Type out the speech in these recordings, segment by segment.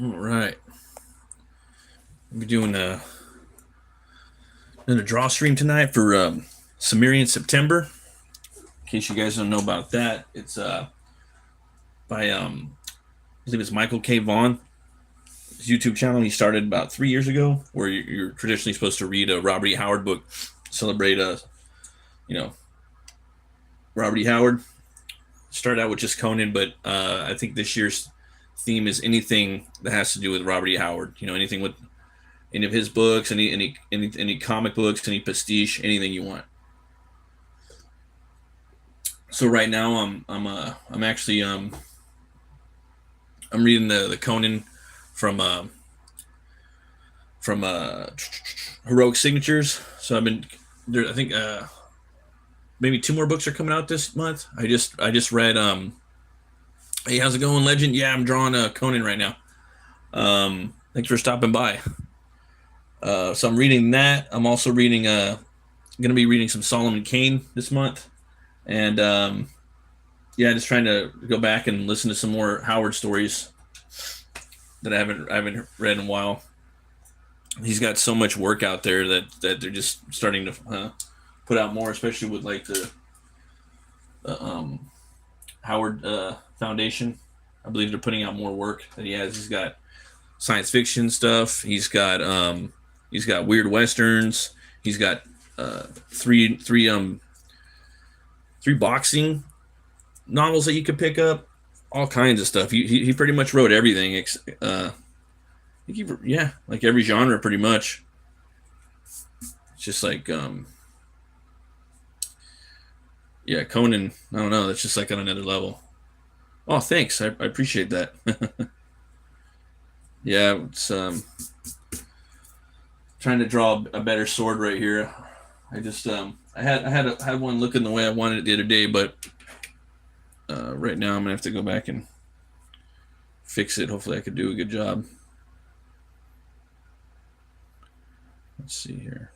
All right. We're doing a Drawstream tonight for Cimmerian September. In case you guys don't know about that, it's by I believe it's Michael K. Vaughn. His YouTube channel he started about 3 years ago, where you're traditionally supposed to read a Robert E. Howard book, celebrate you know Robert E. Howard. Started out with just Conan, but I think this year's theme is anything that has to do with Robert E. Howard. Anything with any of his books, any comic books, any pastiche, anything you want. So right now I'm actually I'm reading the Conan from Heroic Signatures. So I've been there. I think maybe two more books are coming out this month. I just read Hey, how's it going, Legend? Yeah, I'm drawing Conan right now. Thanks for stopping by. So I'm reading that. I'm also reading going to be reading some Solomon Kane this month, and yeah, just trying to go back and listen to some more Howard stories that I haven't read in a while. He's got so much work out there that they're just starting to put out more, especially with like the Howard Foundation. I believe they're putting out more work that he has. He's got science fiction stuff. He's got weird westerns. He's got three boxing novels that you could pick up. All kinds of stuff. He pretty much wrote everything. Like every genre pretty much. It's just like yeah, Conan. I don't know. That's just like on another level. Oh, thanks. I appreciate that. Yeah, it's trying to draw a better sword right here. I just I had one looking the way I wanted it the other day, but right now I'm gonna have to go back and fix it. Hopefully, I could do a good job. Let's see here.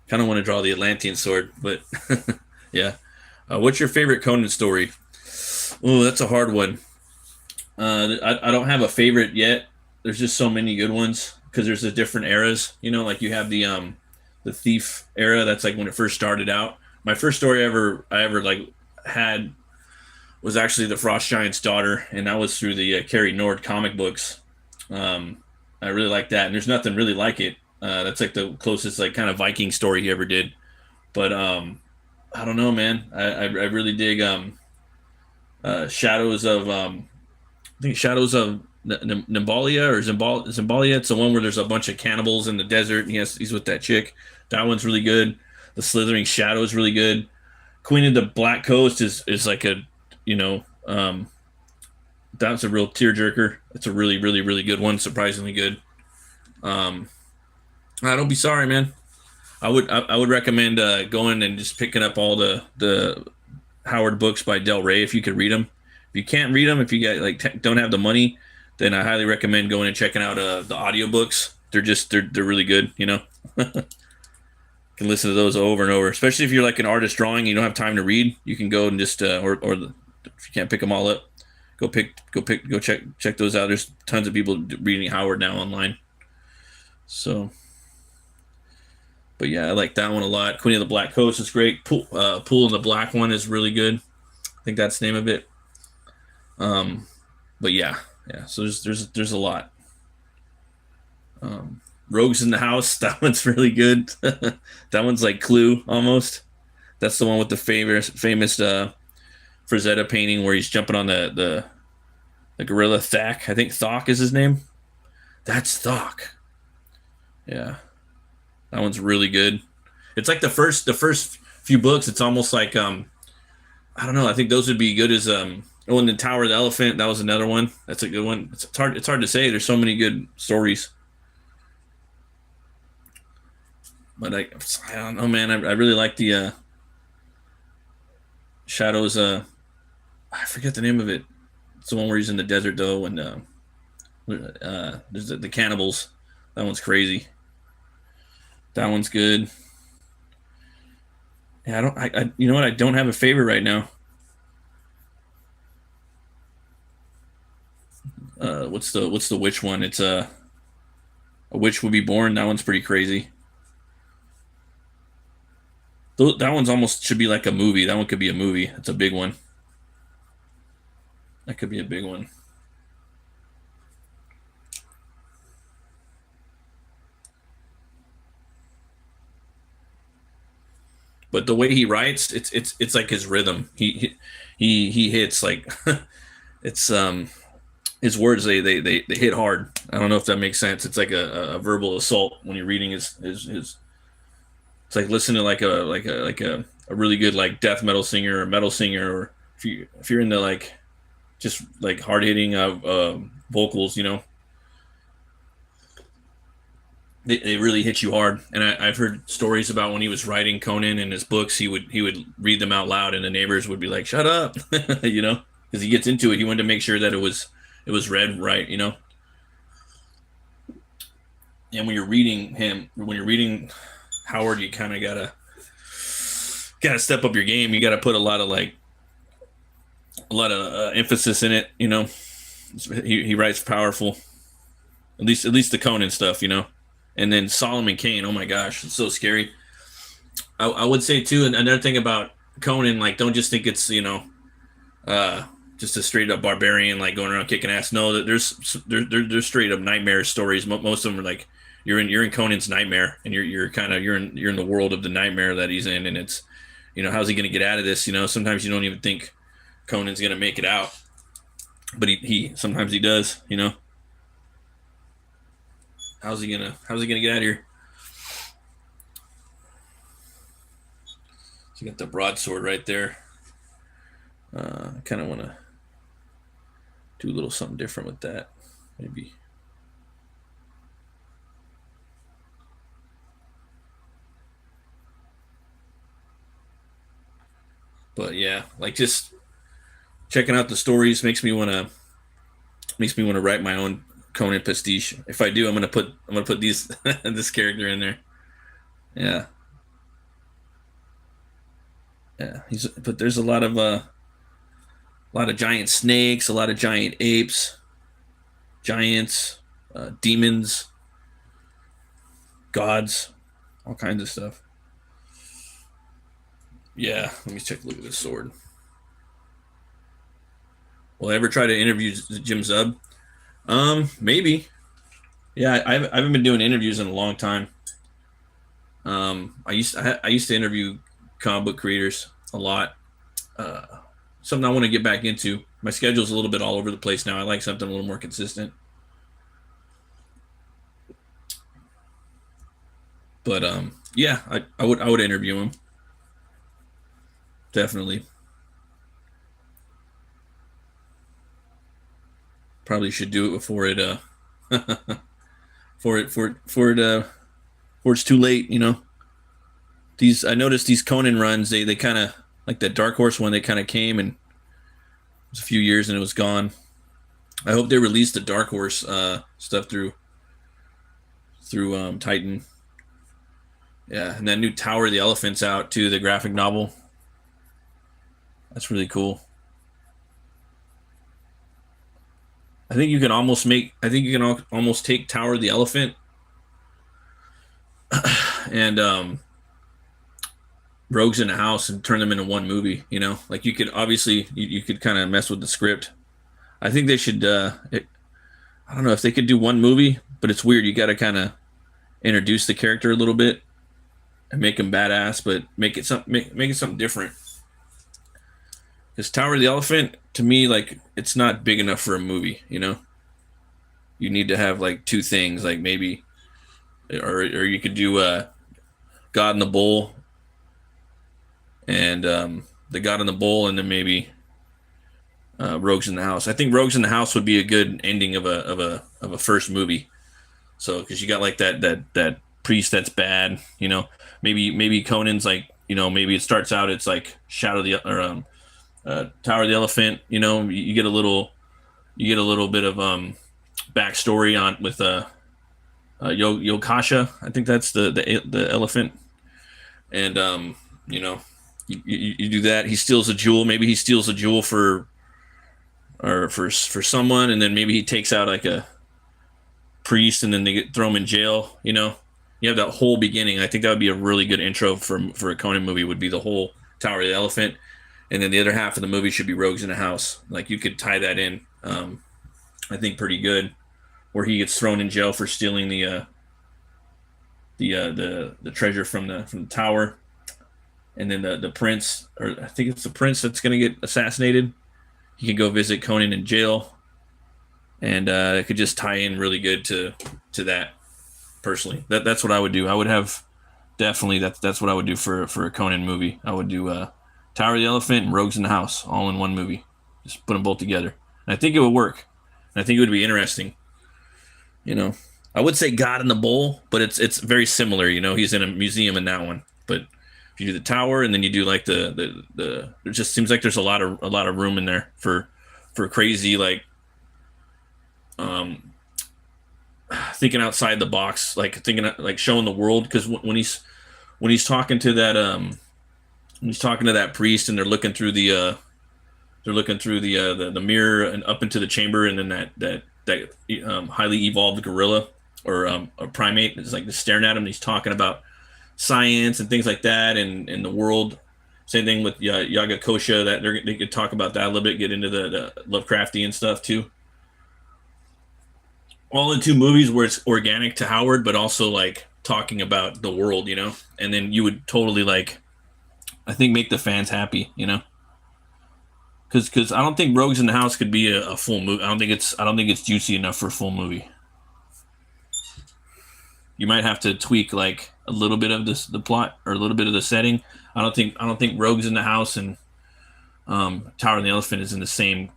Kind of want to draw the Atlantean sword, but yeah. What's your favorite Conan story? Oh, that's a hard one. I don't have a favorite yet. There's just so many good ones because there's the different eras. Like you have the thief era. That's like when it first started out. My first story I ever like had was actually the Frost Giant's daughter, and that was through the Carrie Nord comic books. I really like that, and there's nothing really like it. That's like the closest like kind of Viking story he ever did. But I don't know, man. I really dig Shadows of I think Shadows of Nimbalia or Zimbalia. It's the one where there's a bunch of cannibals in the desert, and he's with that chick. That one's really good. The Slithering Shadow is really good. Queen of the Black Coast is like a that's a real tearjerker. It's a really really really good one. Surprisingly good. Don't be sorry, man. I would recommend going and just picking up all the Howard books by Del Rey if you could read them. If you can't read them, if you got don't have the money, then I highly recommend going and checking out the audiobooks. They're really good. Can listen to those over and over, especially if you're like an artist drawing and you don't have time to read. You can go and just if you can't pick them all up, go check those out. There's tons of people reading Howard now online. So, but yeah, I like that one a lot. Queen of the Black Coast is great. Pool of the Black one is really good. I think that's the name of it. But yeah. So there's a lot. Rogues in the House. That one's really good. That one's like Clue almost. That's the one with the famous Frazetta painting where he's jumping on the gorilla Thak. I think Thok is his name. That's Thok. Yeah, that one's really good. It's like the first few books. It's almost like I don't know. I think those would be good as and the Tower of the Elephant. That was another one. That's a good one. It's hard to say. There's so many good stories. But I don't know, man. I really like the Shadows. I forget the name of it. It's the one where he's in the desert though, and There's the cannibals. That one's crazy. That one's good. Yeah, I don't. You know what? I don't have a favorite right now. What's the witch one? It's a witch would be born. That one's pretty crazy. That one's almost should be like a movie. That one could be a movie. It's a big one. That could be a big one. But the way he writes, it's like his rhythm. He hits like it's his words they hit hard. I don't know if that makes sense. It's like a verbal assault when you're reading his. It's like listening to like a really good like death metal singer or metal singer, or if you're into like just like hard hitting vocals, they really hit you hard. And I've heard stories about when he was writing Conan in his books, he would read them out loud, and the neighbors would be like, "Shut up," because he gets into it. He wanted to make sure that it was read right. And when you're reading Howard, you kind of gotta step up your game. You gotta put a lot of emphasis in it. He writes powerful. At least the Conan stuff. And then Solomon Kane. Oh my gosh, it's so scary. I would say too, and another thing about Conan, like don't just think it's just a straight up barbarian like going around kicking ass. No, there's straight up nightmare stories. Most of them are like you're in Conan's nightmare, and you're in the world of the nightmare that he's in, and it's how's he gonna get out of this? Sometimes you don't even think Conan's gonna make it out, but he sometimes he does. How's he gonna get out of here? So you got the broadsword right there. I kind of want to do a little something different with that, maybe. But yeah, like just checking out the stories makes me want to write my own Conan pastiche. If I do, I'm gonna put these this character in there. Yeah, yeah. But there's a lot of giant snakes, a lot of giant apes, giants, demons, gods, all kinds of stuff. Yeah, let me take a look at this sword. Will I ever try to interview Jim Zub? Maybe. Yeah, I haven't been doing interviews in a long time. I used to interview comic book creators a lot. Uh, Something I want to get back into. My schedule's a little bit all over the place now. I like something a little more consistent. But yeah, I would interview him definitely. Probably should do it before it before it's too late. These I noticed these Conan runs. They kind of like that Dark Horse one. They kind of came and it was a few years and it was gone. I hope they release the Dark Horse stuff through Titan. Yeah, and that new Tower of the Elephants out too. The graphic novel. That's really cool. I think you can almost take Tower of the Elephant and Rogues in the House and turn them into one movie. Like you could obviously you could kind of mess with the script. I think they should. I don't know if they could do one movie, but it's weird. You got to kind of introduce the character a little bit and make him badass, but make it something different. Because Tower of the Elephant, to me, like it's not big enough for a movie. You need to have like two things, like maybe, or you could do God in the Bull and the God in the Bull, and then maybe Rogues in the House. I think Rogues in the House would be a good ending of a first movie. So because you got like that priest that's bad, maybe Conan's like maybe it starts out it's like Shadow of the or Tower of the Elephant. You get a little bit of backstory on with Yokasha. I think that's the elephant, and you know, you do that. He steals a jewel. Maybe he steals a jewel for someone, and then maybe he takes out like a priest, and then throw him in jail. You know, you have that whole beginning. I think that would be a really good intro for a Conan movie. Would be the whole Tower of the Elephant, and then the other half of the movie should be Rogues in the House. Like you could tie that in. I think pretty good, where he gets thrown in jail for stealing the treasure from the tower, and then the prince, or I think it's the prince that's going to get assassinated. He can go visit Conan in jail, and it could just tie in really good to that. Personally, that's what I would do. I would have definitely that's what I would do for a Conan movie. I would do Tower of the Elephant and Rogues in the House all in one movie. Just put them both together, and I think it would work. And I think it would be interesting. You know, I would say God in the Bowl, but it's very similar. You know, he's in a museum in that one. But if you do the tower and then you do like the it just seems like there's a lot of room in there for crazy, like thinking outside the box, like thinking like showing the world. Because when he's talking to that when he's talking to that priest, and they're looking through the mirror and up into the chamber, and then that highly evolved gorilla or a primate is like just staring at him, and he's talking about science and things like that, and the world. Same thing with Yaga Kosha, that they could talk about that a little bit, get into the Lovecraftian stuff too. All in two movies where it's organic to Howard, but also like talking about the world, you know. And then you would totally like, I think, make the fans happy, you know. Because I don't think Rogues in the House could be a full movie. I don't think it's juicy enough for a full movie. You might have to tweak like a little bit of the plot or a little bit of the setting. I don't think Rogues in the House and Tower of the Elephant is in the same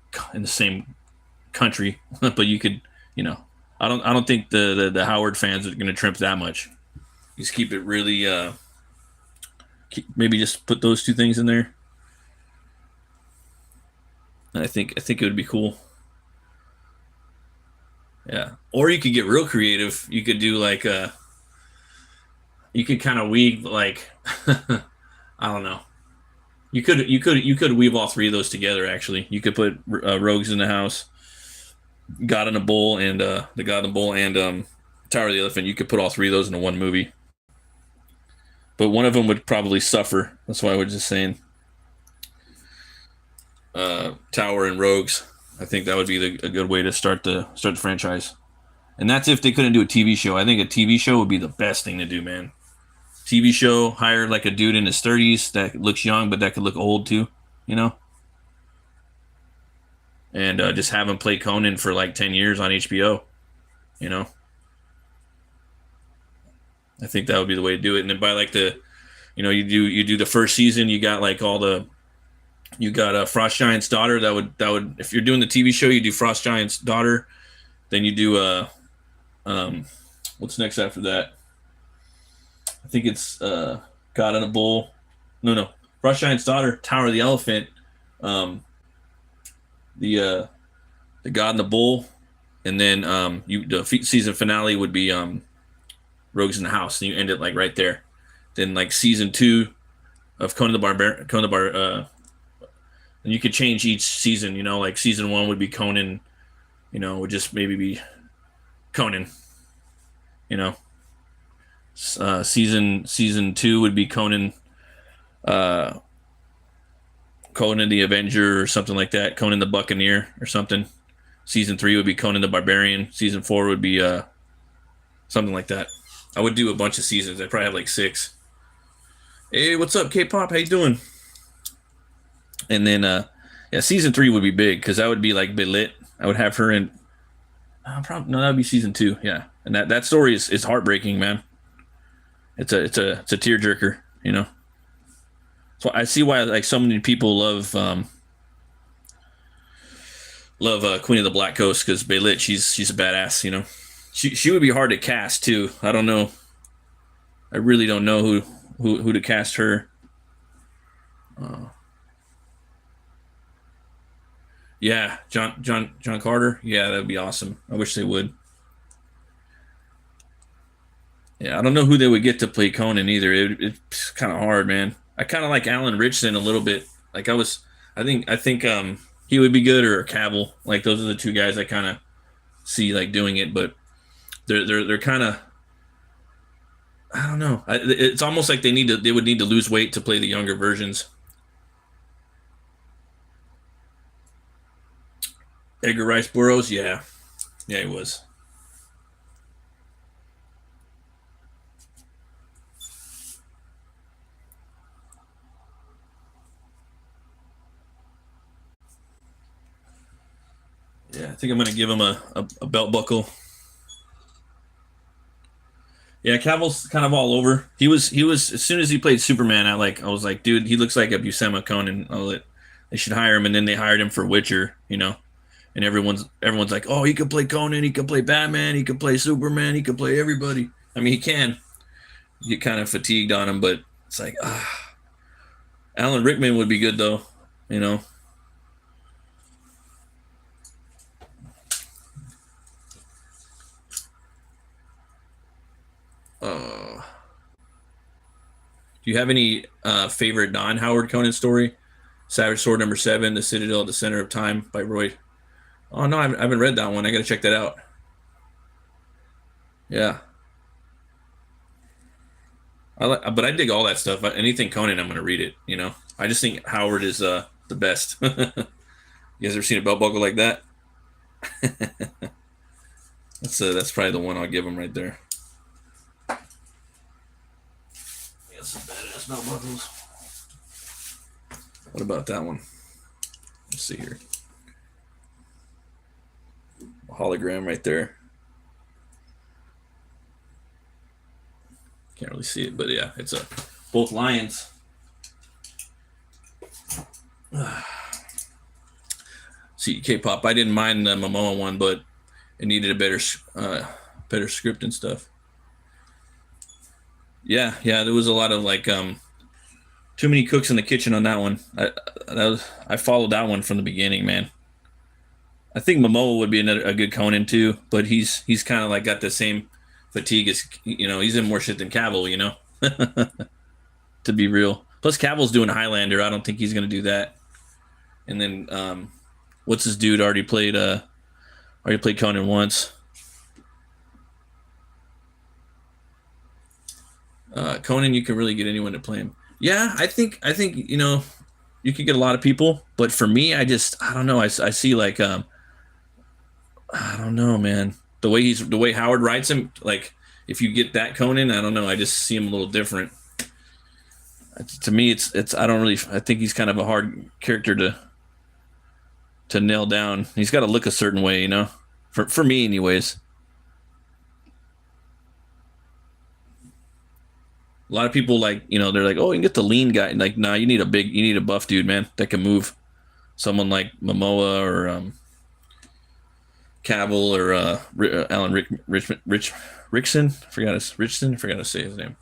country, but you could, you know, I don't think the Howard fans are going to trimp that much. Just keep it really maybe just put those two things in there. And I think it would be cool. Yeah. Or you could get real creative. You could do like you could kind of weave like I don't know. You could weave all three of those together. Actually, you could put Rogues in the House, God in the Bowl, and the God in the Bowl, and Tower of the Elephant. You could put all three of those into one movie. But one of them would probably suffer. That's why I was just saying Tower and Rogues. I think that would be a good way to start the franchise. And that's if they couldn't do a TV show. I think a TV show would be the best thing to do, man. TV show, hire like a dude in his 30s that looks young, but that could look old too, you know? And just have him play Conan for like 10 years on HBO, you know? I think that would be the way to do it. And then by like you do the first season, you got like you got Frost Giant's daughter. That would if you're doing the TV show, you do Frost Giant's daughter. Then you do what's next after that? I think it's God in a Bowl. No. Frost Giant's daughter, Tower of the Elephant, the God in the Bowl, and then the season finale would be Rogues in the House, and you end it like right there. Then like season 2 of Conan the Barbarian, and you could change each season. You know, like season 1 would be Conan. You know, would just maybe be Conan. You know, season 2 would be Conan, Conan the Avenger or something like that. Conan the Buccaneer or something. Season 3 would be Conan the Barbarian. Season 4 would be something like that. I would do a bunch of seasons. I'd probably have like 6. Hey, what's up, K-pop? How you doing? And then, season 3 would be big because that would be like Belit. I would have her in. That would be season 2. Yeah, and that story is heartbreaking, man. It's a tearjerker, you know. So I see why like so many people love Queen of the Black Coast, because Belit, she's a badass, you know. She would be hard to cast too. I don't know. I really don't know who to cast her. Yeah, John Carter. Yeah, that'd be awesome. I wish they would. Yeah, I don't know who they would get to play Conan either. It's kind of hard, man. I kind of like Alan Richson a little bit. Like I think he would be good, or Cavill. Like those are the two guys I kind of see like doing it, but they're kind of, I don't know. It's almost like they would need to lose weight to play the younger versions. Edgar Rice Burroughs, yeah, yeah, he was. Yeah, I think I'm gonna give him a belt buckle. Yeah, Cavill's kind of all over. He was as soon as he played Superman, I was like, dude, he looks like a Buscema Conan. They should hire him, and then they hired him for Witcher, and everyone's like, oh, he could play Conan, he could play Batman, he could play Superman, he could play everybody. I mean, he can. You get kind of fatigued on him, but it's like, Alan Rickman would be good though, you know. Uh, do you have any favorite non-Howard Conan story? Savage Sword number 7, The Citadel at the Center of Time by Roy. Oh no, I haven't read that one. I got to check that out. Yeah, but I dig all that stuff. Anything Conan, I'm gonna read it. I just think Howard is the best. You guys ever seen a belt buckle like that? That's probably the one I'll give him right there. Yeah, some badass belt buckles. What about that one? Let's see here. A hologram right there. Can't really see it, but yeah, it's a both lions. See, K-pop. I didn't mind the Momoa one, but it needed a better script and stuff. Yeah. There was a lot of like too many cooks in the kitchen on that one. I followed that one from the beginning, man. I think Momoa would be a good Conan too, but he's kind of like got the same fatigue as he's in more shit than Cavill, to be real. Plus Cavill's doing Highlander. I don't think he's gonna do that. And then what's his dude already played Conan once. Conan, you can really get anyone to play him. Yeah, I think you could get a lot of people, but for me, I don't know. I see like I don't know, man. The way Howard writes him, like if you get that Conan, I don't know. I just see him a little different. To me, it's I don't really. I think he's kind of a hard character to nail down. He's got to look a certain way, For me, anyways. A lot of people like, they're like, oh, you can get the lean guy. Like, nah, you need a buff dude, man, that can move. Someone like Momoa or Cavill or Alan Rickson. Richson. Forgot to say his name.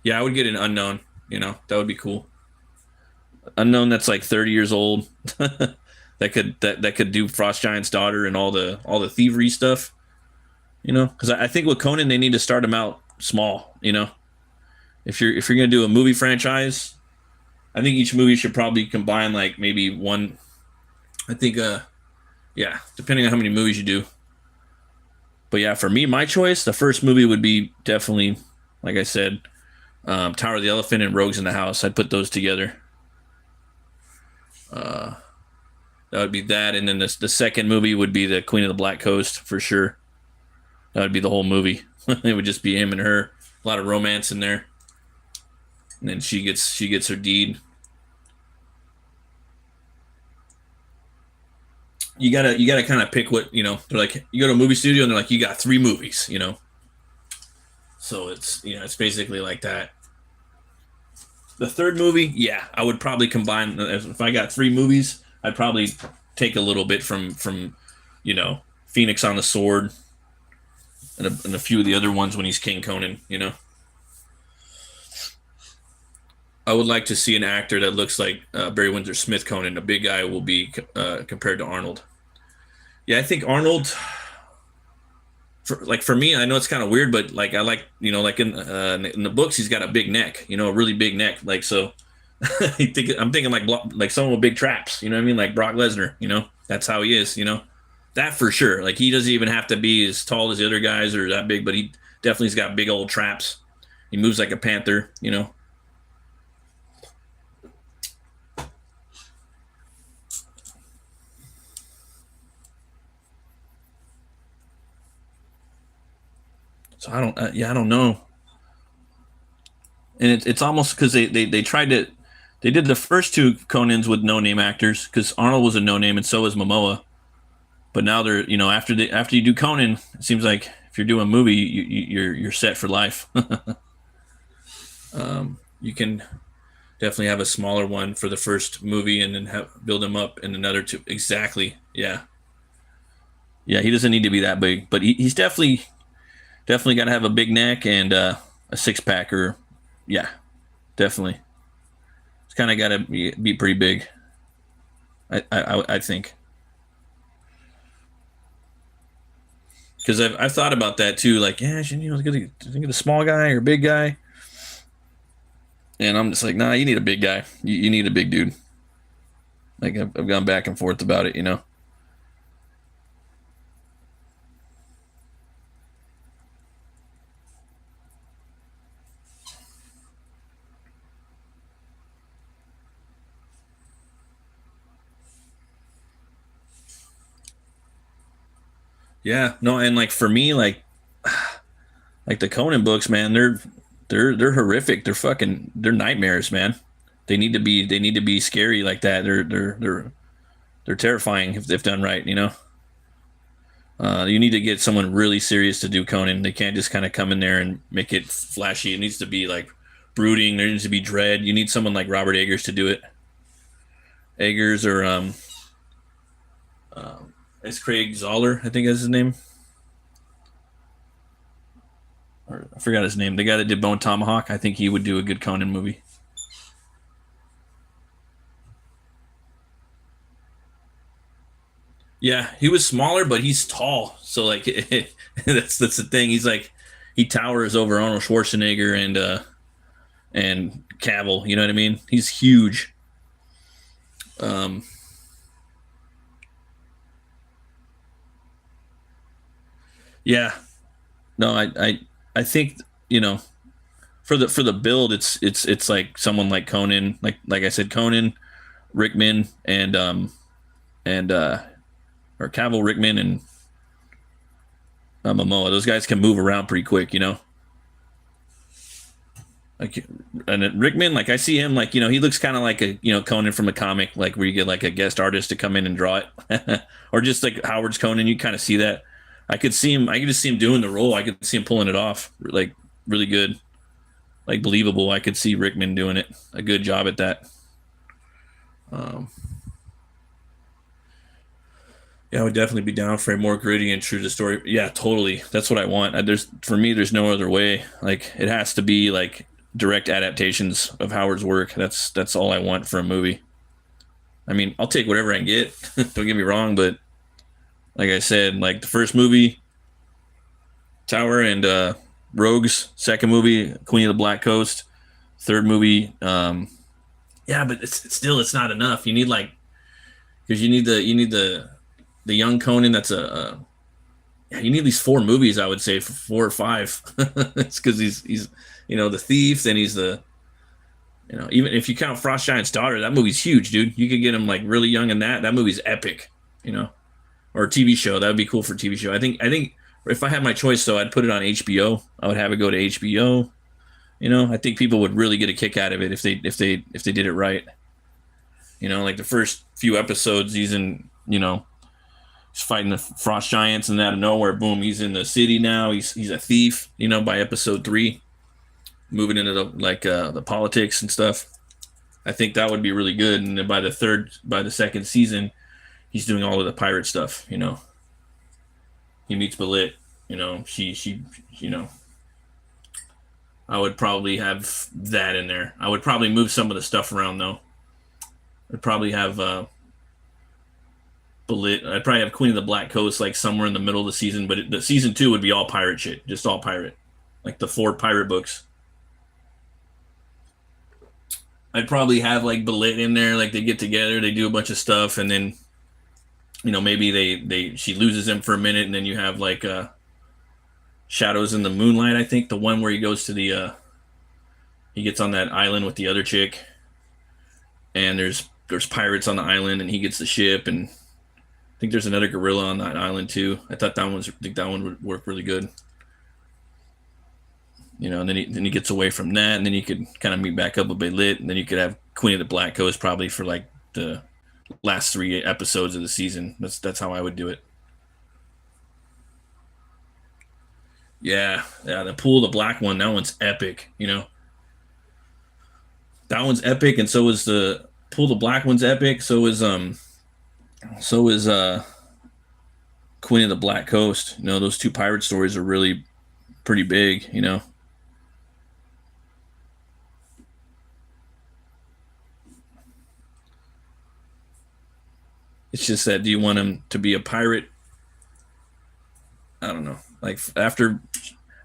Yeah, I would get an unknown. That would be cool. Unknown that's like 30 years old. that could do Frost Giant's daughter and all the thievery stuff. Because I think with Conan they need to start him out small. If you're gonna do a movie franchise, I think each movie should probably combine like maybe one. I think yeah, depending on how many movies you do. But yeah, for me, my choice, the first movie would be definitely, like I said, Tower of the Elephant and Rogues in the House. I'd put those together. Uh, that would be that, and then the second movie would be the Queen of the Black Coast for sure. That would be the whole movie. It would just be him and her. A lot of romance in there, and then she gets her deed. You gotta kind of pick what. They're like, you go to a movie studio and they're like, you got 3 movies. So it's basically like that. The third movie, yeah, I would probably combine. If I got 3 movies, I'd probably take a little bit from Phoenix on the Sword and a few of the other ones when he's King Conan. I would like to see an actor that looks like Barry Windsor Smith Conan. A big guy will be compared to Arnold. Yeah, I think Arnold. For me, I know it's kind of weird, but like I like like in the books, he's got a big neck. A really big neck. Like so, I'm thinking like someone with big traps. You know what I mean? Like Brock Lesnar. That's how he is. That for sure. Like he doesn't even have to be as tall as the other guys or that big, but he definitely's got big old traps. He moves like a panther. So I don't. Yeah, I don't know. And it's almost because they tried to. They did the first two Conans with no name actors because Arnold was a no name and so was Momoa. But now they're after you do Conan, it seems like if you're doing a movie, you're set for life. You can definitely have a smaller one for the first movie and then build him up in another two. Exactly. Yeah. Yeah. He doesn't need to be that big, but he's definitely got to have a big neck and a six pack or yeah, definitely. It's kind of got to be pretty big. I think. Because I've thought about that too. Like, yeah, should think of the small guy or big guy? And I'm just like, nah, you need a big guy. You need a big dude. Like I've gone back and forth about it. Yeah, no, and like for me, like the Conan books, man, they're horrific. They're nightmares, man. They need to be scary like that. They're terrifying if done right. You need to get someone really serious to do Conan. They can't just kind of come in there and make it flashy. It needs to be like brooding. There needs to be dread. You need someone like Robert Eggers to do it. Eggers or it's Craig Zoller, I think is his name. Or I forgot his name. The guy that did Bone Tomahawk. I think he would do a good Conan movie. Yeah, he was smaller, but he's tall. So like, that's the thing. He's like, he towers over Arnold Schwarzenegger and Cavill. You know what I mean? He's huge. Um, yeah, no, I think for the build, it's like someone like Conan, like I said, Conan, Rickman, and or Cavill, Rickman, and Momoa. Those guys can move around pretty quick. Like, and then Rickman, like I see him, like he looks kind of like a Conan from a comic, like where you get like a guest artist to come in and draw it, or just like Howard's Conan. You kind of see that. I could see him. I could just see him doing the role. I could see him pulling it off, like really good, like believable. I could see Rickman doing it a good job at that. Um, yeah, I would definitely be down for a more gritty and true to story. Yeah, totally. That's what I want. There's for me, there's no other way. Like it has to be like direct adaptations of Howard's work. That's all I want for a movie. I mean, I'll take whatever I can get. Don't get me wrong, but like I said, like the first movie, Tower and Rogues. Second movie, Queen of the Black Coast. Third movie, yeah, but it's still it's not enough. You need like because you need the young Conan. That's yeah, you need these four movies. I would say for 4 or 5. It's because he's the thief. Then he's the even if you count Frost Giant's daughter, that movie's huge, dude. You could get him like really young in that. That movie's epic. You know, or a TV show. That would be cool for a TV show. I think if I had my choice, though, I'd put it on HBO. I would have it go to HBO. I think people would really get a kick out of it if they did it right. Like the first few episodes, he's fighting the frost giants, and out of nowhere, boom, he's in the city now. He's a thief. By episode 3, moving into the politics and stuff. I think that would be really good. And then by the second season, he's doing all of the pirate stuff. He meets Belit. She I would probably have that in there. I would probably move some of the stuff around though. I'd probably have I'd probably have Queen of the Black Coast like somewhere in the middle of the season, but the season 2 would be all pirate shit, just all pirate, like the 4 pirate books. I'd probably have like Belit in there, like they get together, they do a bunch of stuff, and then maybe they she loses him for a minute, and then you have like Shadows in the Moonlight. I think the one where he goes to the he gets on that island with the other chick, and there's pirates on the island, and he gets the ship, and I think there's another gorilla on that island too. I think that one would work really good. And then he gets away from that, and then you could kind of meet back up a bit lit, and then you could have Queen of the Black Coast probably for like the last 3 episodes of the season. That's how I would do it. Yeah, the Pool of the Black one. That one's epic. That one's epic, and so is the Pool of the Black one's epic. So is Queen of the Black Coast. Those 2 pirate stories are really pretty big. It's just that, do you want him to be a pirate? I don't know. Like after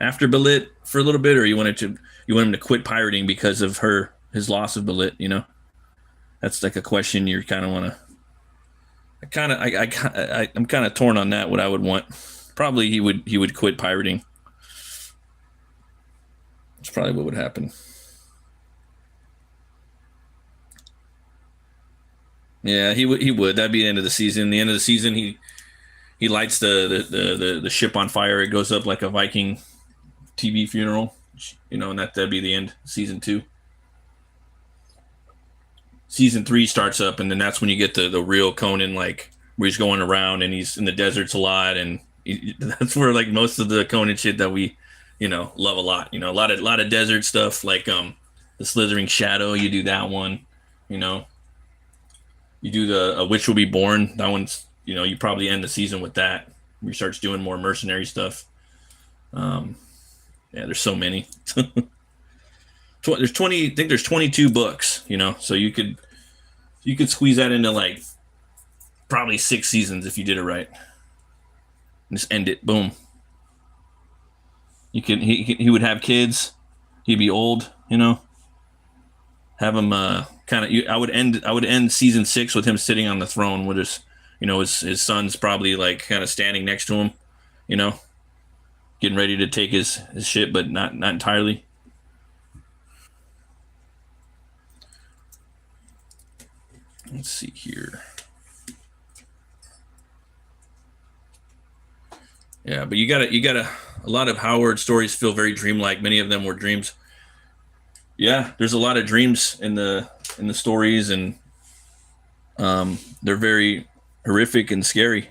Belit for a little bit, or you want him to quit pirating because of his loss of Belit? That's like a question you kind of want to. I'm kind of torn on that. What I would want, probably he would quit pirating. That's probably what would happen. Yeah, he would. That'd be the end of the season. The end of the season, he lights the ship on fire. It goes up like a Viking TV funeral. And that'd be the end. Season 2. Season 3 starts up, and then that's when you get the real Conan, like where he's going around and he's in the deserts a lot, and that's where like most of the Conan shit that we love a lot. A lot of desert stuff, like the Slithering Shadow. You do that one. You know, you do the A Witch Will Be Born. That one's you probably end the season with that. He starts doing more mercenary stuff. Um, yeah, there's so many. There's 20. I think there's 22 books. So you could squeeze that into like probably 6 seasons if you did it right. And just end it. Boom. You can. He would have kids. He'd be old. Have him kind of. I would end season 6 with him sitting on the throne with his son's probably like kind of standing next to him. You know, getting ready to take his shit, but not entirely. Let's see here. Yeah, but you got a lot of Howard stories feel very dreamlike. Many of them were dreams. Yeah, there's a lot of dreams in the stories, and they're very horrific and scary.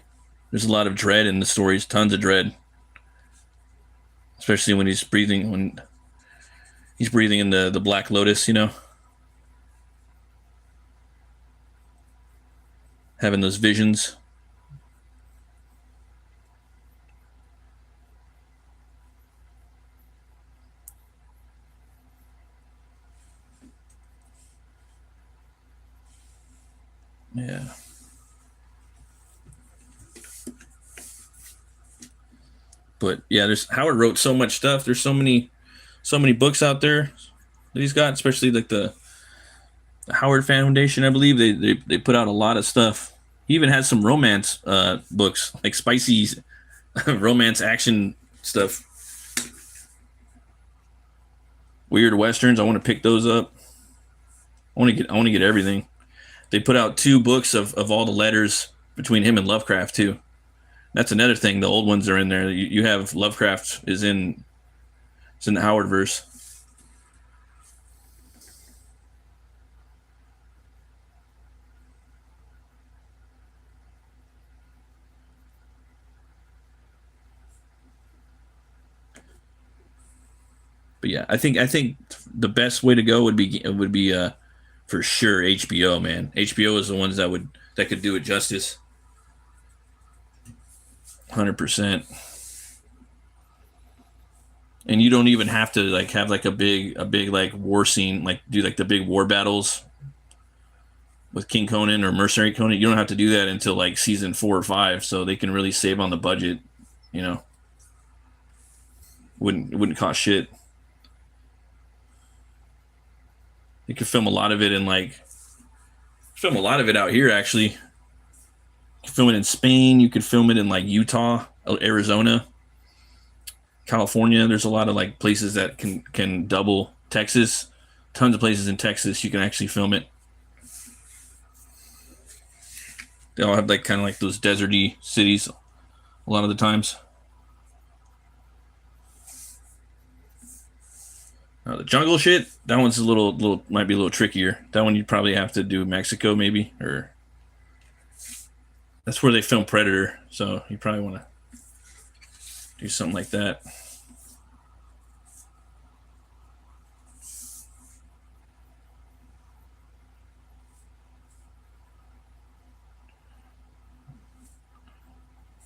There's a lot of dread in the stories, tons of dread, especially when he's breathing in the Black Lotus. Having those visions. Yeah. But yeah, there's Howard wrote so much stuff. There's so many books out there that he's got, especially like the Howard Foundation. I believe they put out a lot of stuff. He even has some romance books, like spicy romance action stuff. Weird westerns. I want to pick those up. I want to get everything. They put out 2 books of all the letters between him and Lovecraft too. That's another thing. The old ones are in there. You have Lovecraft it's in the Howard verse. But yeah, I think the best way to go would be for sure HBO, man. HBO is the ones that could do it justice. 100%. And you don't even have to like have like a big like war scene, like do like the big war battles with King Conan or Mercenary Conan. You don't have to do that until like season 4 or 5, so they can really save on the budget. You know, wouldn't cost shit. You could film a lot of it in like film a lot of it out here actually. You could film it in Spain. You could film it in like Utah, Arizona, California. There's a lot of like places that can double Texas. Tons of places in Texas you can actually film it. They all have like kind of like those deserty cities a lot of the times. The jungle shit, that one's a little might be a little trickier. That one you'd probably have to do Mexico maybe, or that's where they film Predator. So you probably want to do something like that.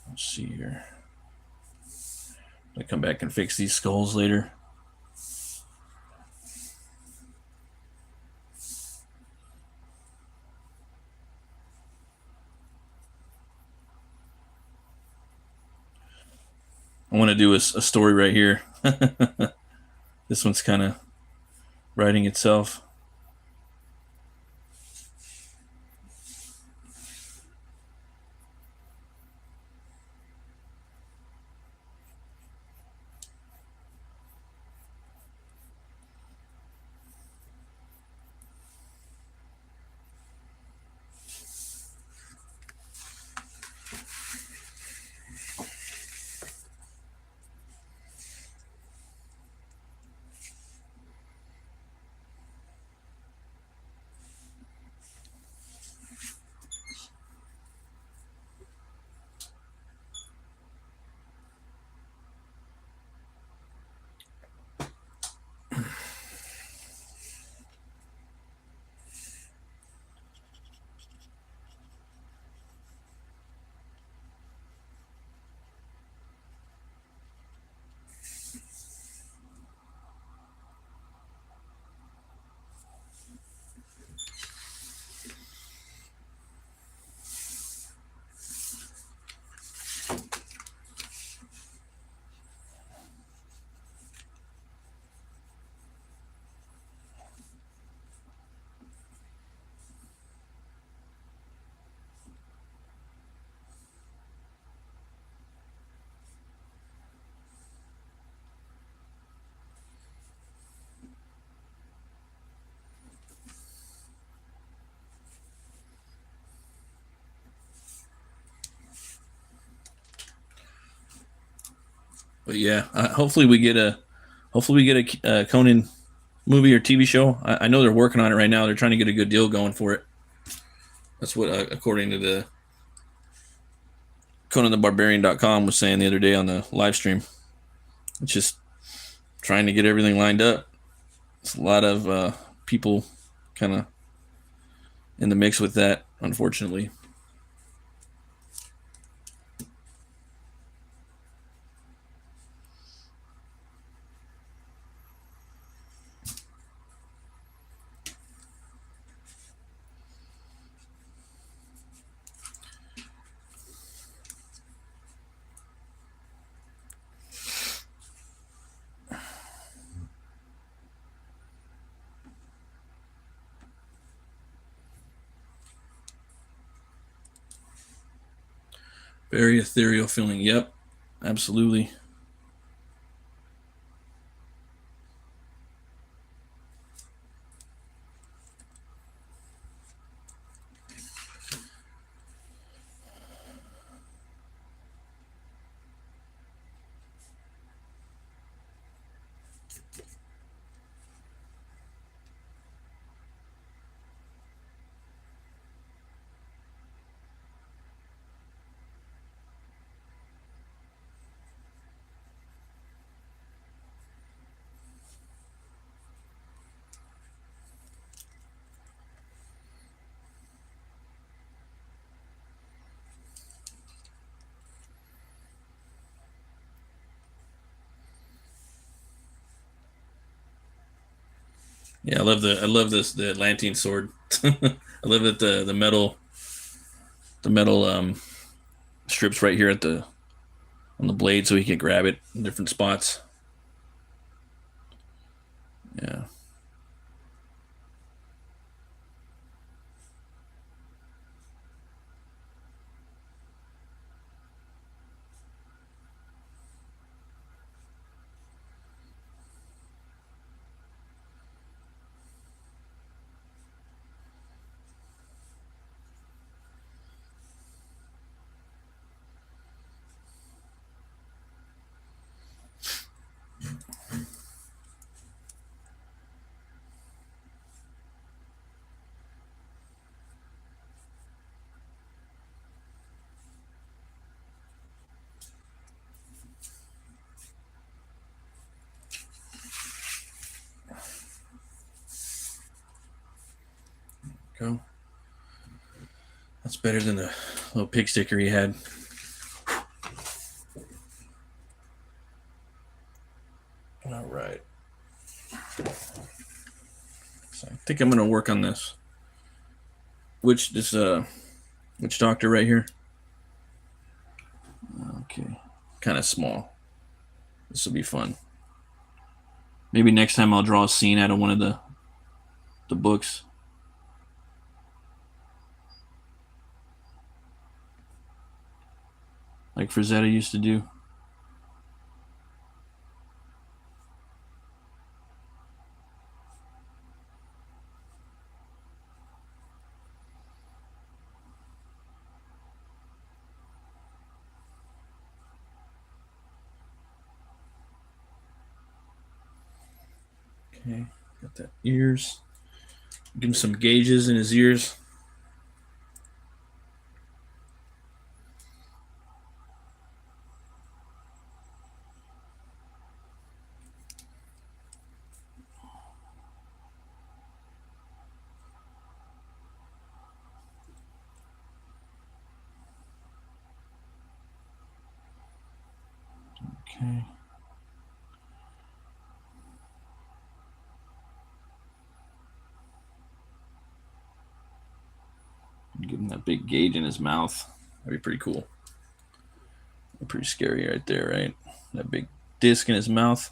Let's see here. I come back and fix these skulls later. I want to do a story right here. This one's kind of writing itself. But yeah, hopefully we get a Conan movie or TV show. I know they're working on it right now. They're trying to get a good deal going for it. That's what according to the ConanTheBarbarian.com was saying the other day on the live stream. It's just trying to get everything lined up. It's a lot of people kind of in the mix with that, unfortunately. Very ethereal feeling. Yep, absolutely. Yeah, I love this the Atlantean sword. I love that the metal strips right here at the on the blade so he can grab it in different spots. Yeah. Go. That's better than the little pig sticker he had. All right. So I think I'm gonna work on this. Which doctor right here? Okay. Kind of small. This will be fun. Maybe next time I'll draw a scene out of one of the books. Like Frazetta used to do. Okay, got that ears. Give him some gauges in his ears. Okay. Give him that big gauge in his mouth. That'd be pretty cool. Pretty scary right there, right? That big disc in his mouth.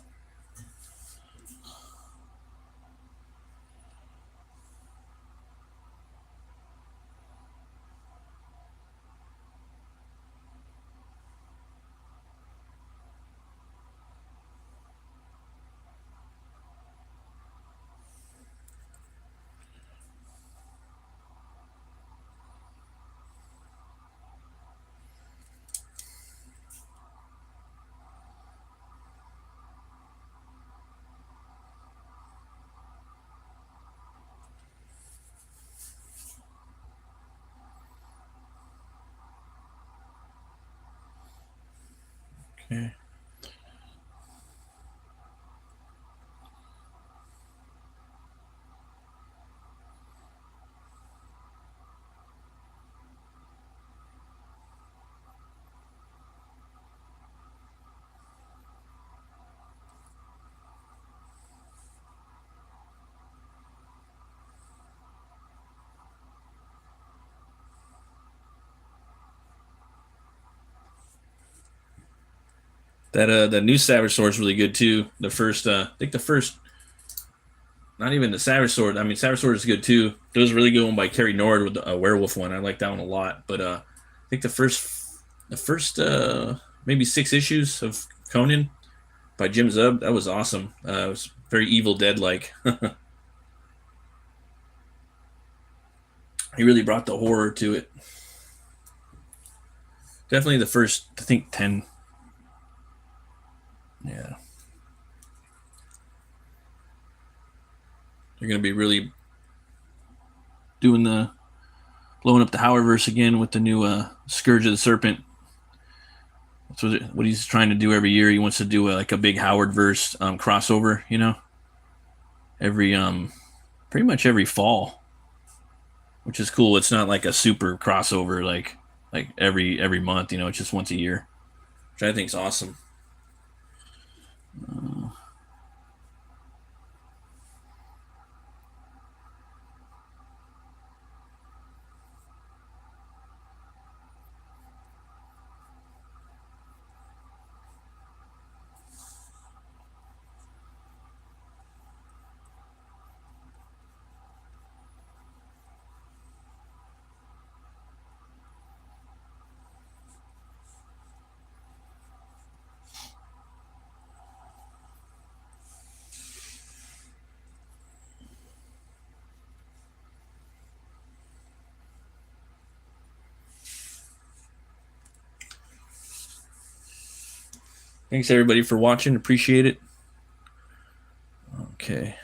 Okay. That new Savage Sword is really good too. The first, I think the first, not even the Savage Sword. I mean, Savage Sword is good too. There was a really good one by Kerry Nord with the werewolf one. I like that one a lot. But I think the first maybe 6 issues of Conan by Jim Zub, that was awesome. It was very Evil Dead like. He really brought the horror to it. Definitely the first, I think 10. Yeah. They're going to be really doing the blowing up the Howardverse again with the new Scourge of the Serpent. That's what he's trying to do every year. He wants to do like a big Howardverse crossover, you know, every pretty much every fall, which is cool. It's not like a super crossover like every month, you know. It's just once a year, which I think is awesome. Uh, Thanks everybody for watching. Appreciate it. Okay.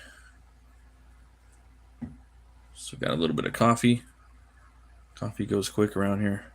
So got a little bit of coffee. Coffee goes quick around here.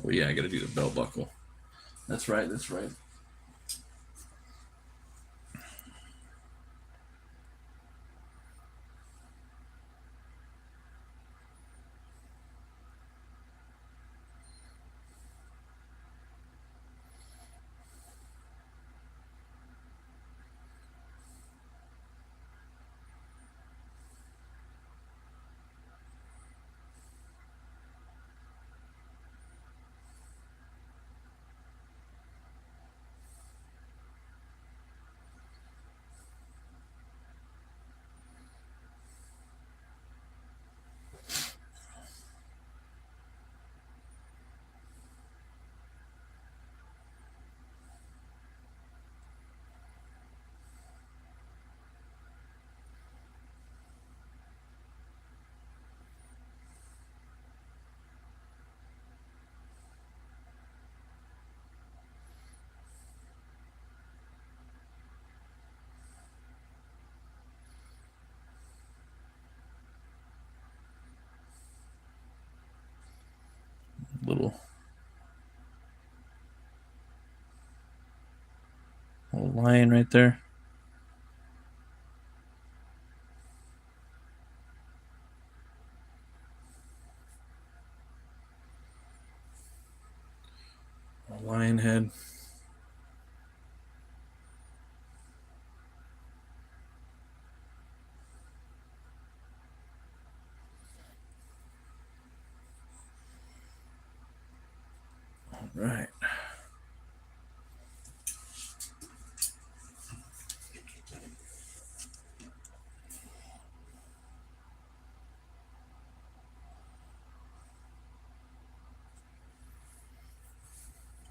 Oh yeah, I gotta do the belt buckle. That's right, that's right. Little lion right there. A lion head. All right.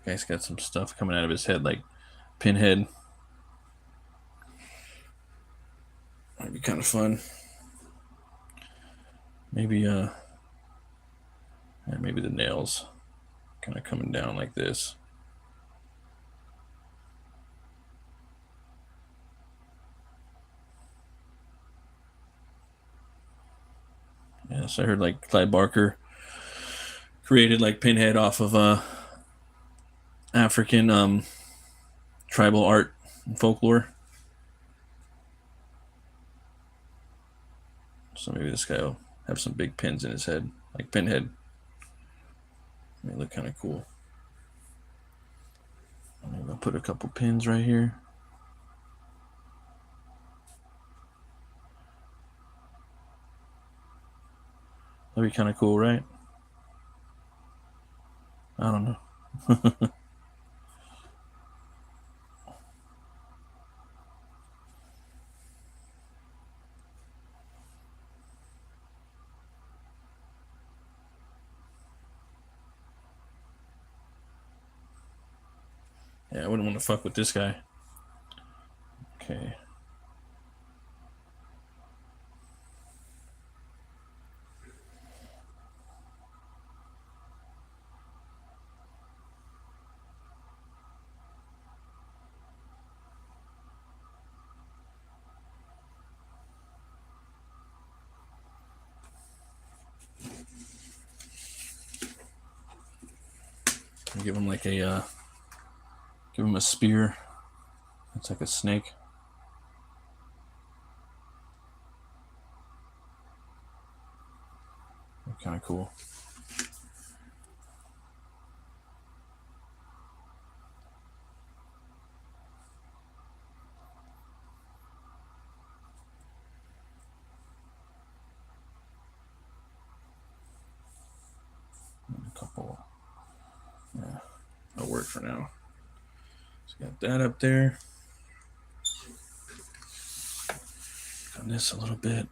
Guy's got some stuff coming out of his head, like pinhead. Might be kind of fun. Maybe yeah, maybe the nails kind of coming down like this. Yes, I heard like Clive Barker created like pinhead off of African tribal art and folklore. So maybe this guy will have some big pins in his head, like pinhead. They look kind of cool. I'm gonna put a couple pins right here. That'd be kind of cool, right? I don't know. Yeah, I wouldn't want to fuck with this guy. Okay. Give him like a give him a spear. It's like a snake. Kind of cool. couple. Yeah, that'll work for now. So got that up there. Done this a little bit.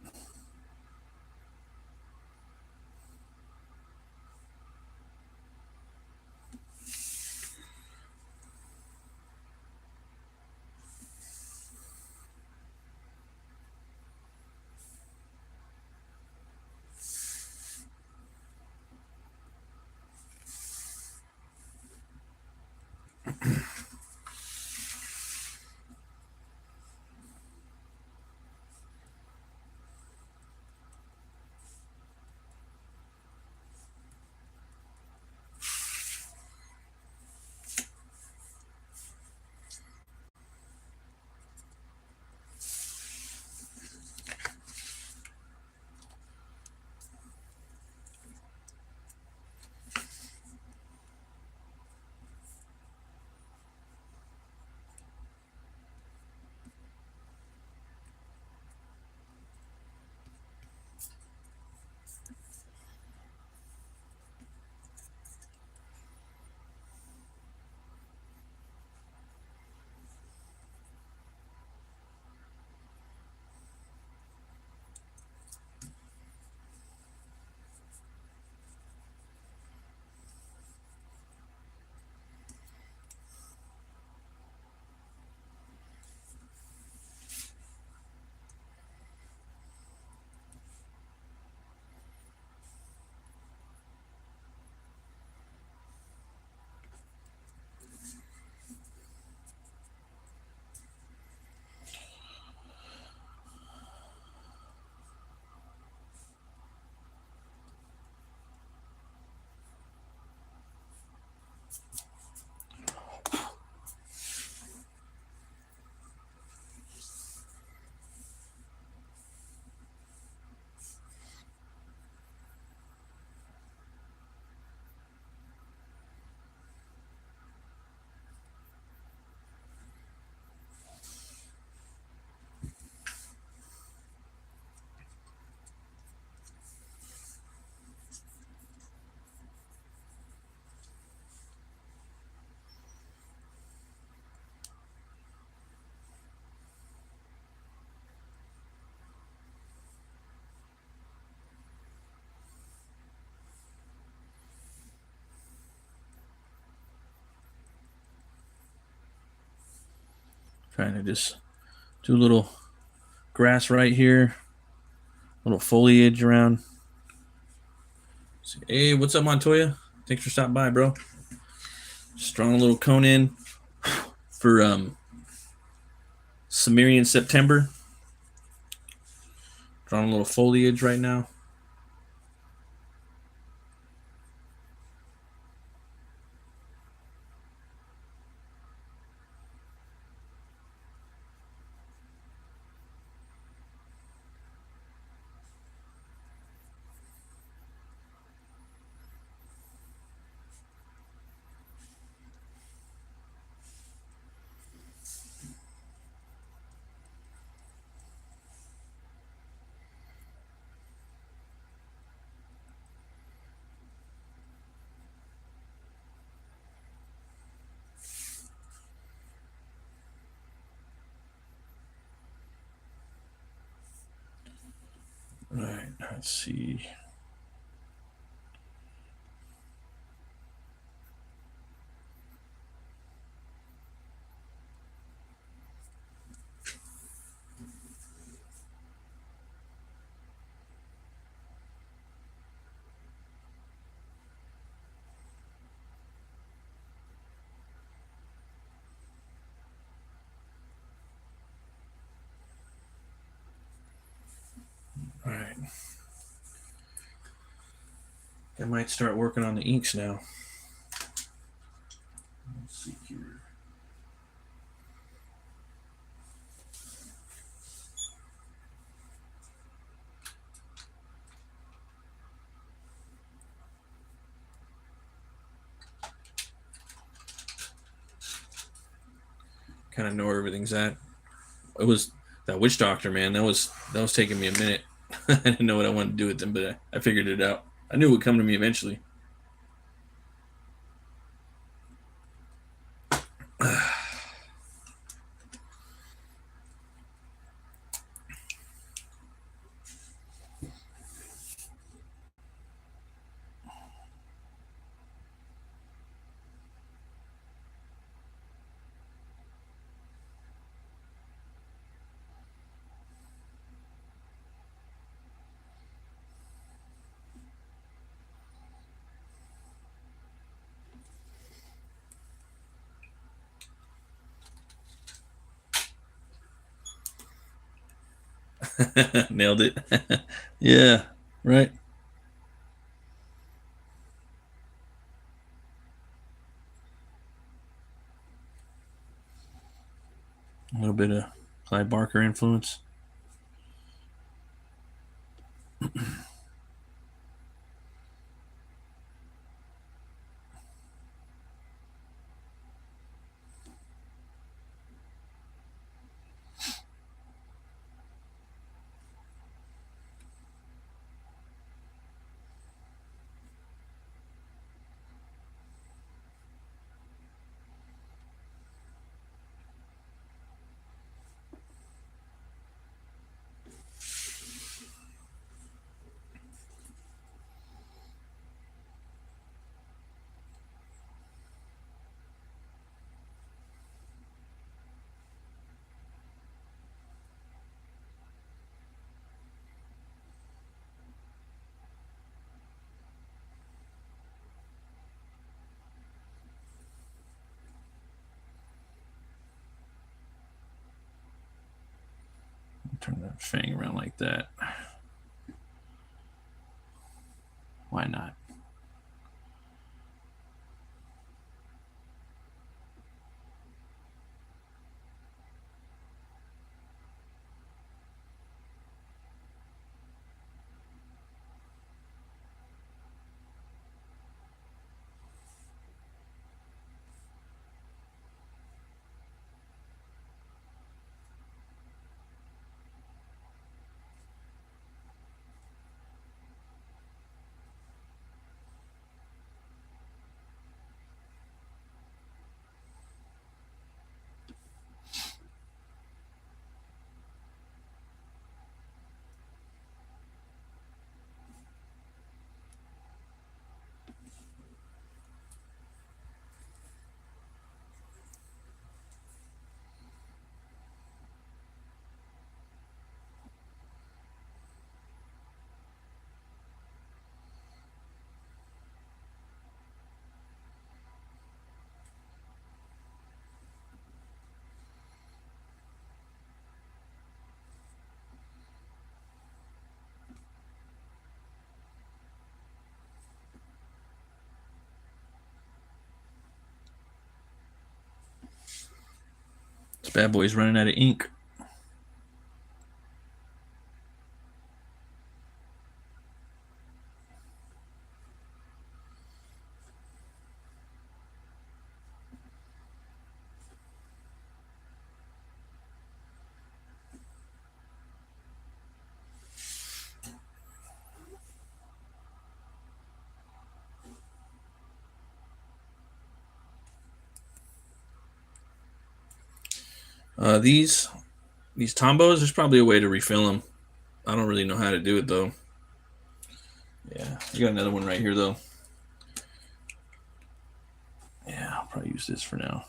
Trying to just do a little grass right here, little foliage around. Hey, what's up, Montoya? Thanks for stopping by, bro. Strong little Conan for Cimmerian September. Drawing a little foliage right now. All right, let's see. All right. I might start working on the inks now. Let's see here. Kind of know where everything's at. It was that witch doctor, man. That was taking me a minute. I didn't know what I wanted to do with them, but I figured it out. I knew it would come to me eventually. Nailed it. Yeah, right. A little bit of Clive Barker influence. Turn that fang around like that. Why not? This bad boy's running out of ink. These Tombos, there's probably a way to refill them. I don't really know how to do it though. Yeah, I got another one right here though. Yeah, I'll probably use this for now.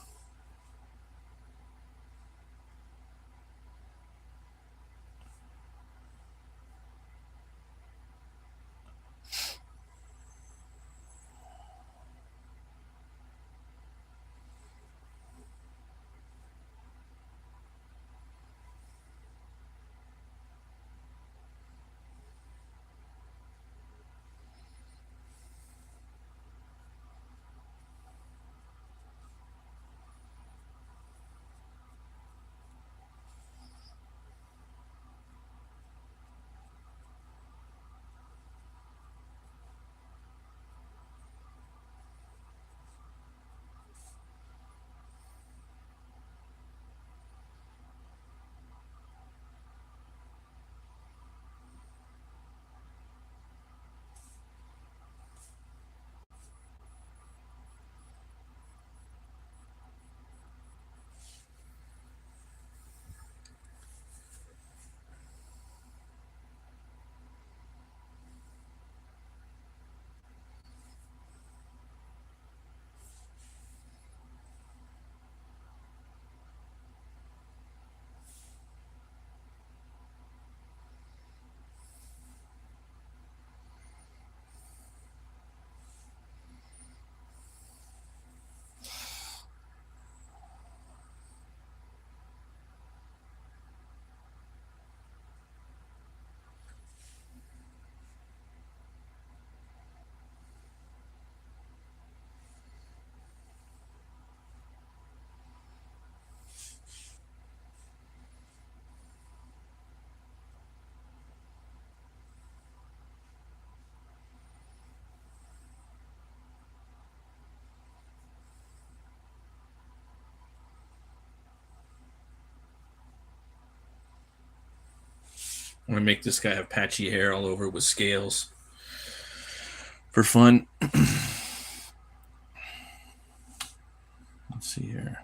I'm gonna make this guy have patchy hair all over with scales for fun. Let's see here.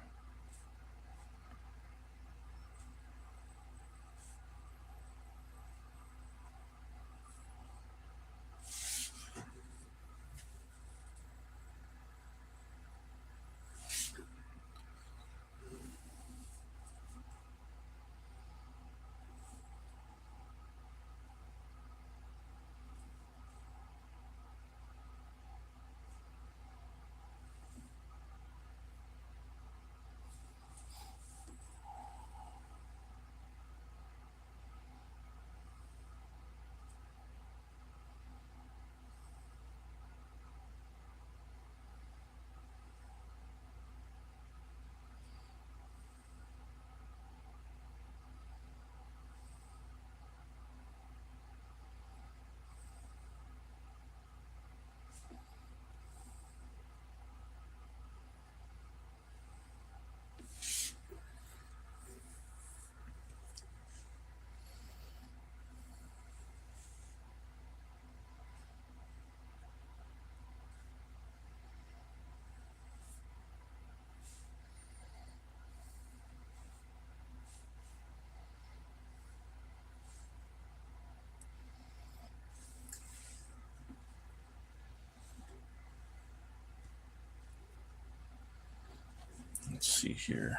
Let's see here.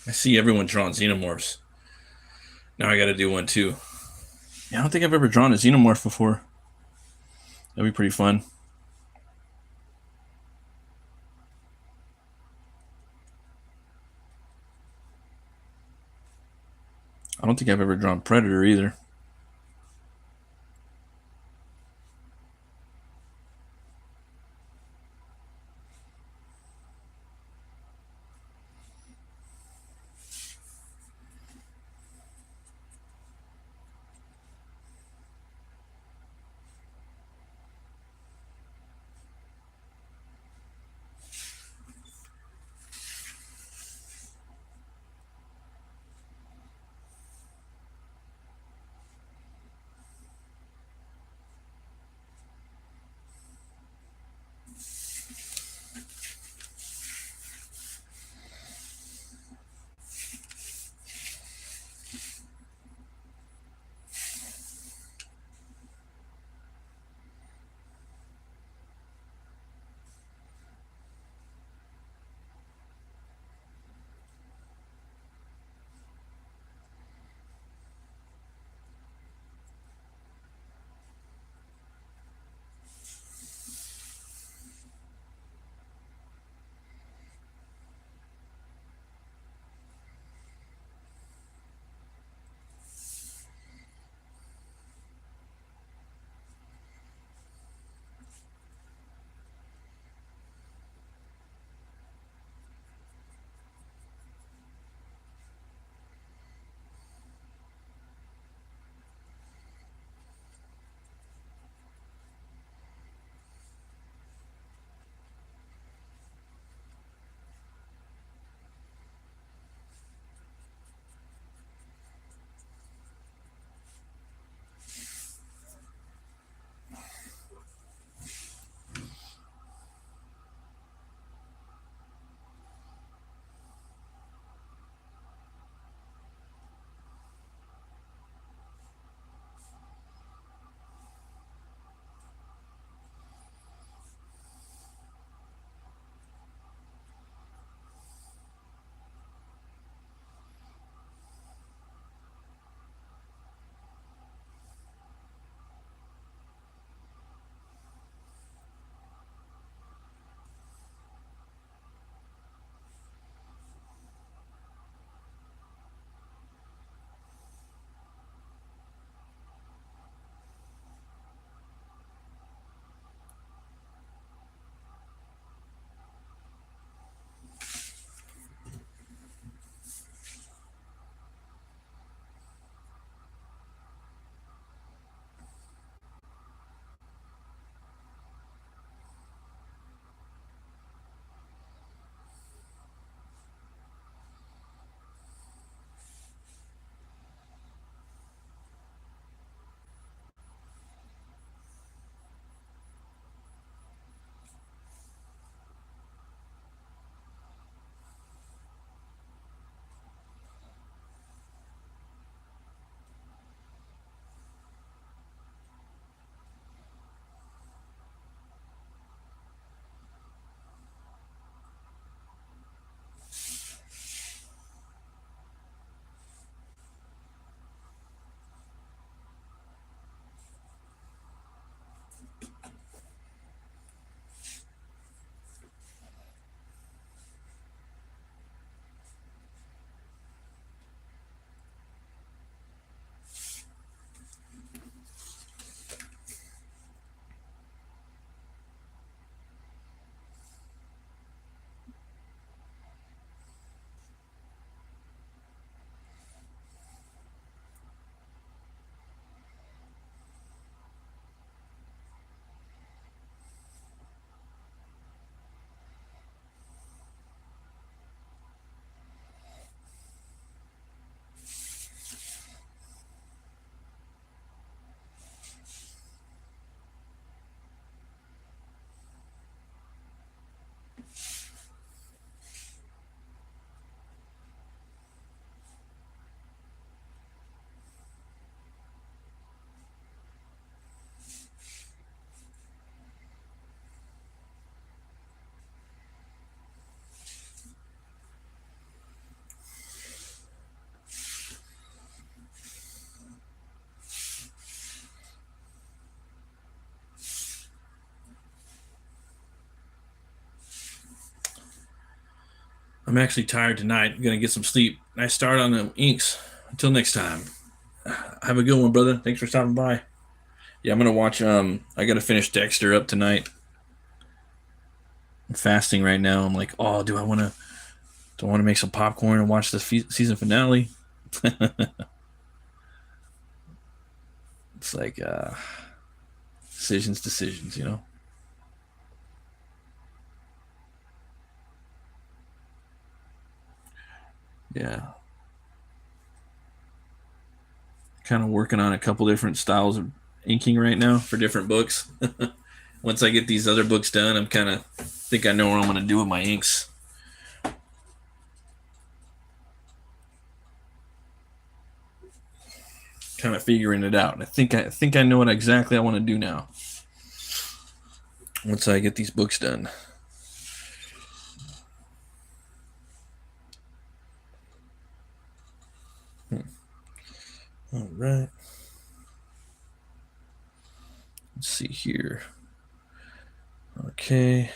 I see everyone drawing xenomorphs. Now I got to do one too. Yeah, I don't think I've ever drawn a xenomorph before. That'd be pretty fun. I don't think I've ever drawn Predator either. I'm actually tired tonight. I'm gonna get some sleep. Nice start on the inks. Until next time. Have a good one, brother. Thanks for stopping by. Yeah, I'm gonna watch. I gotta finish Dexter up tonight. I'm fasting right now. I'm like, oh, do I want to make some popcorn and watch the season finale? It's like decisions, you know. Yeah, kind of working on a couple different styles of inking right now for different books. Once I get these other books done, I'm kind of think I know what I'm going to do with my inks. Kind of figuring it out. I think I know what exactly I want to do now. Once I get these books done. All right. Let's see here. Okay.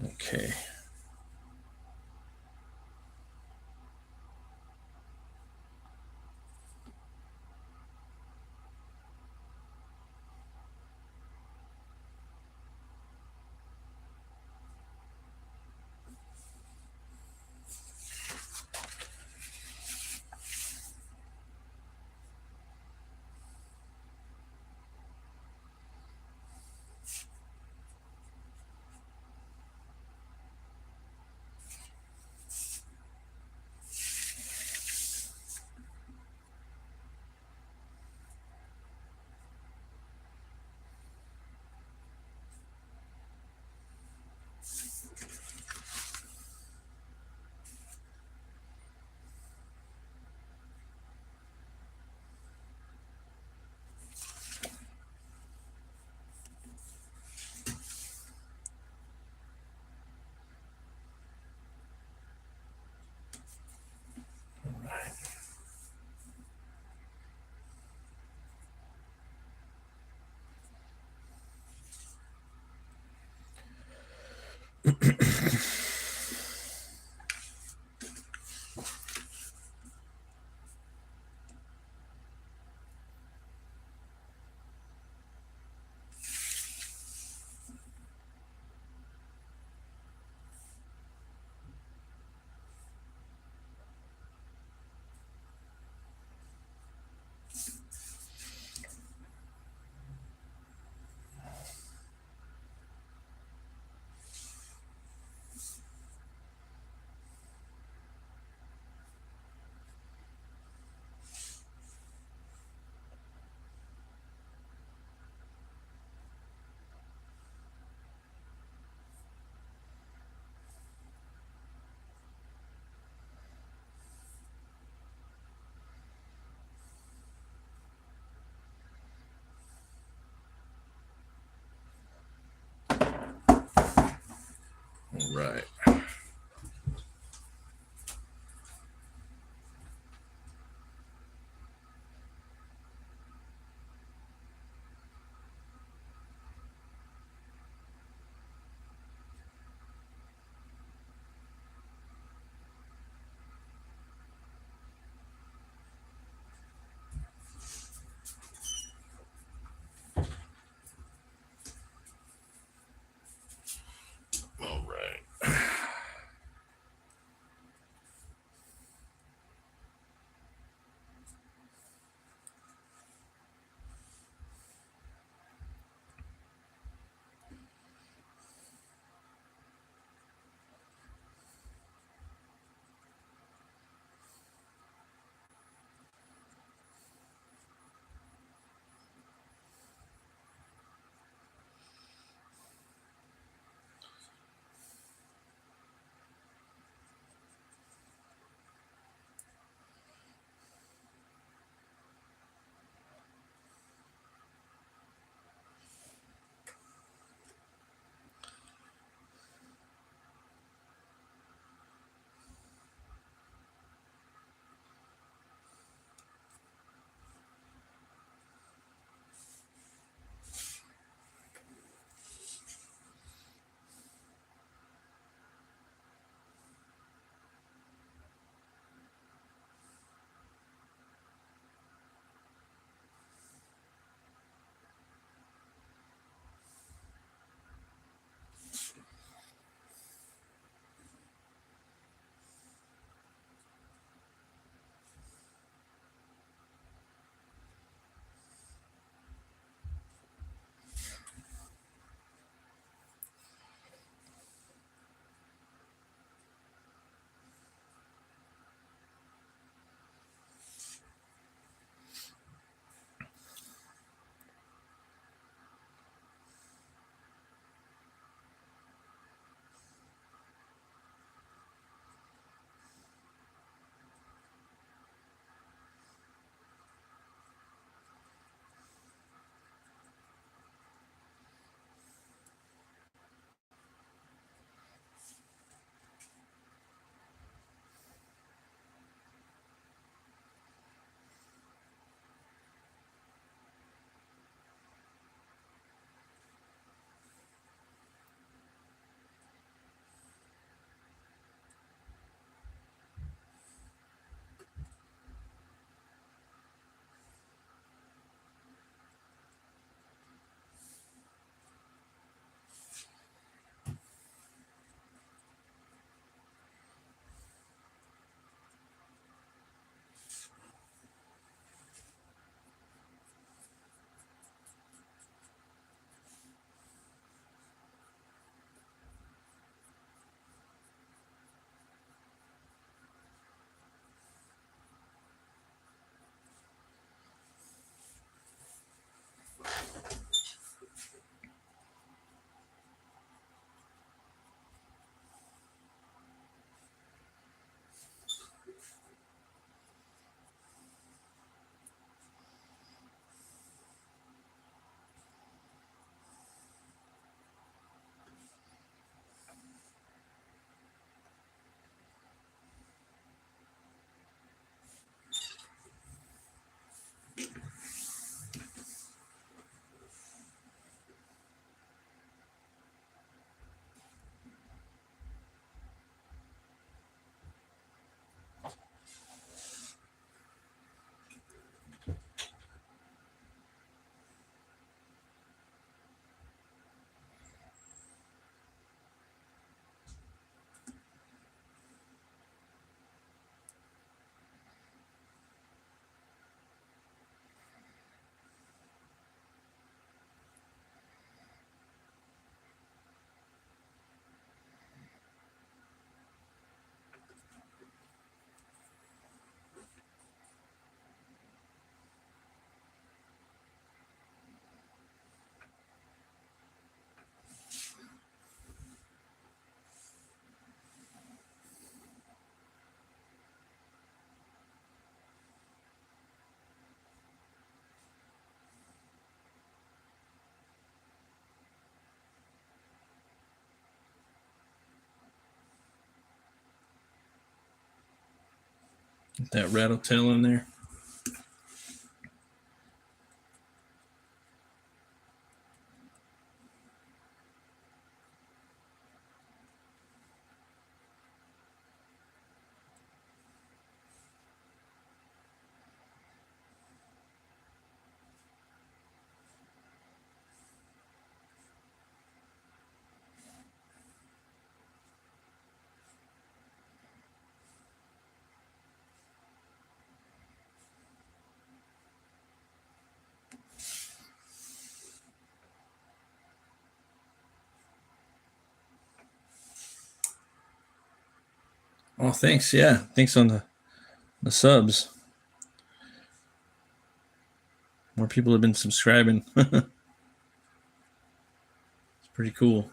Okay. Get that rattle tail in there. Oh, thanks. Yeah, thanks on the subs. More people have been subscribing. It's pretty cool.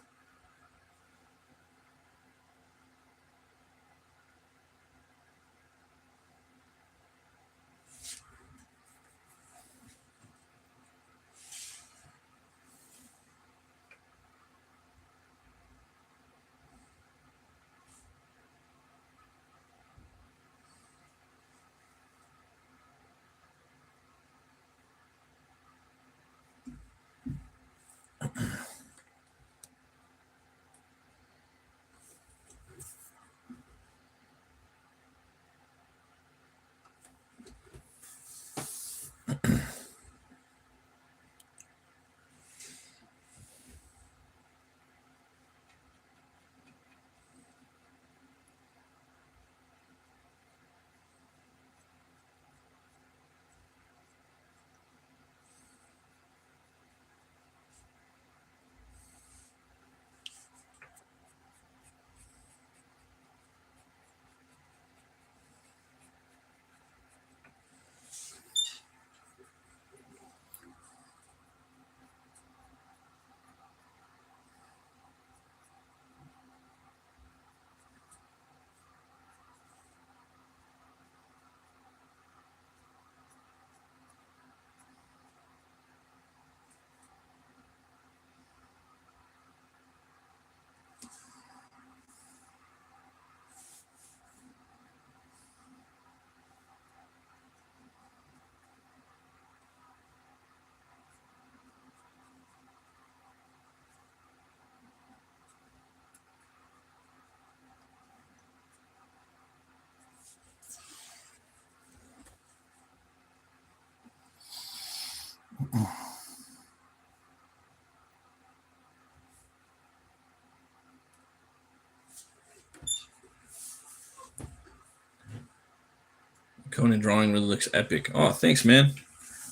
Conan drawing really looks epic. Oh, thanks, man.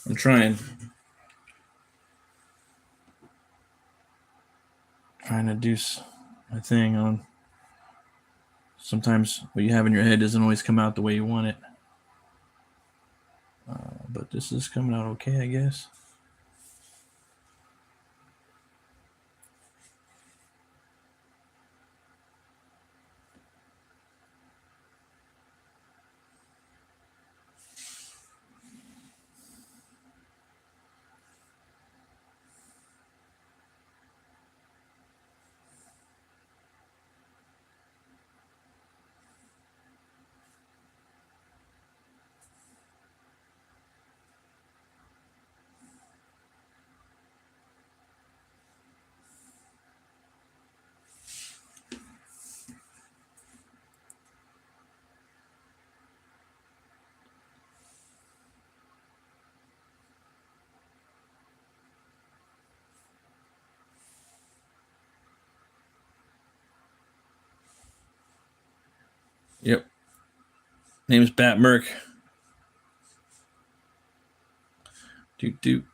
I'm trying. Trying to do my thing on. Sometimes what you have in your head doesn't always come out the way you want it. But this is coming out okay, I guess. Yep. Name is Batt Murk. Doot doot.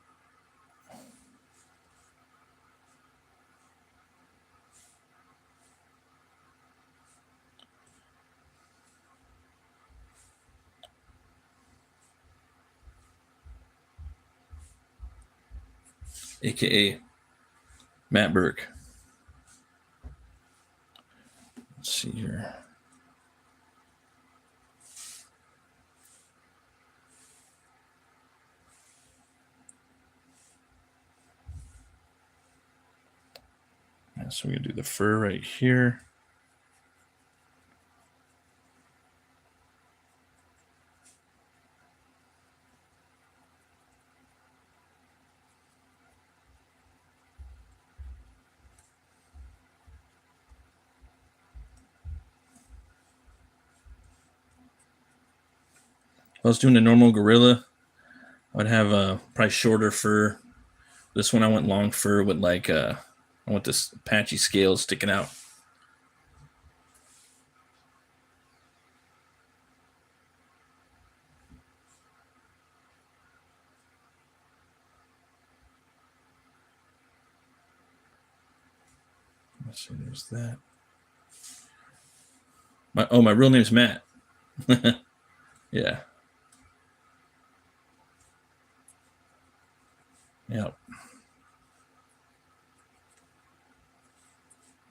AKA Matt Burke. Let's see here. Yeah, so we're going to do the fur right here. If I was doing a normal gorilla, I'd have probably shorter fur. This one I went long fur with like I want this patchy scales sticking out. Let's see, there's that. My real name's Matt. Yeah. Yep.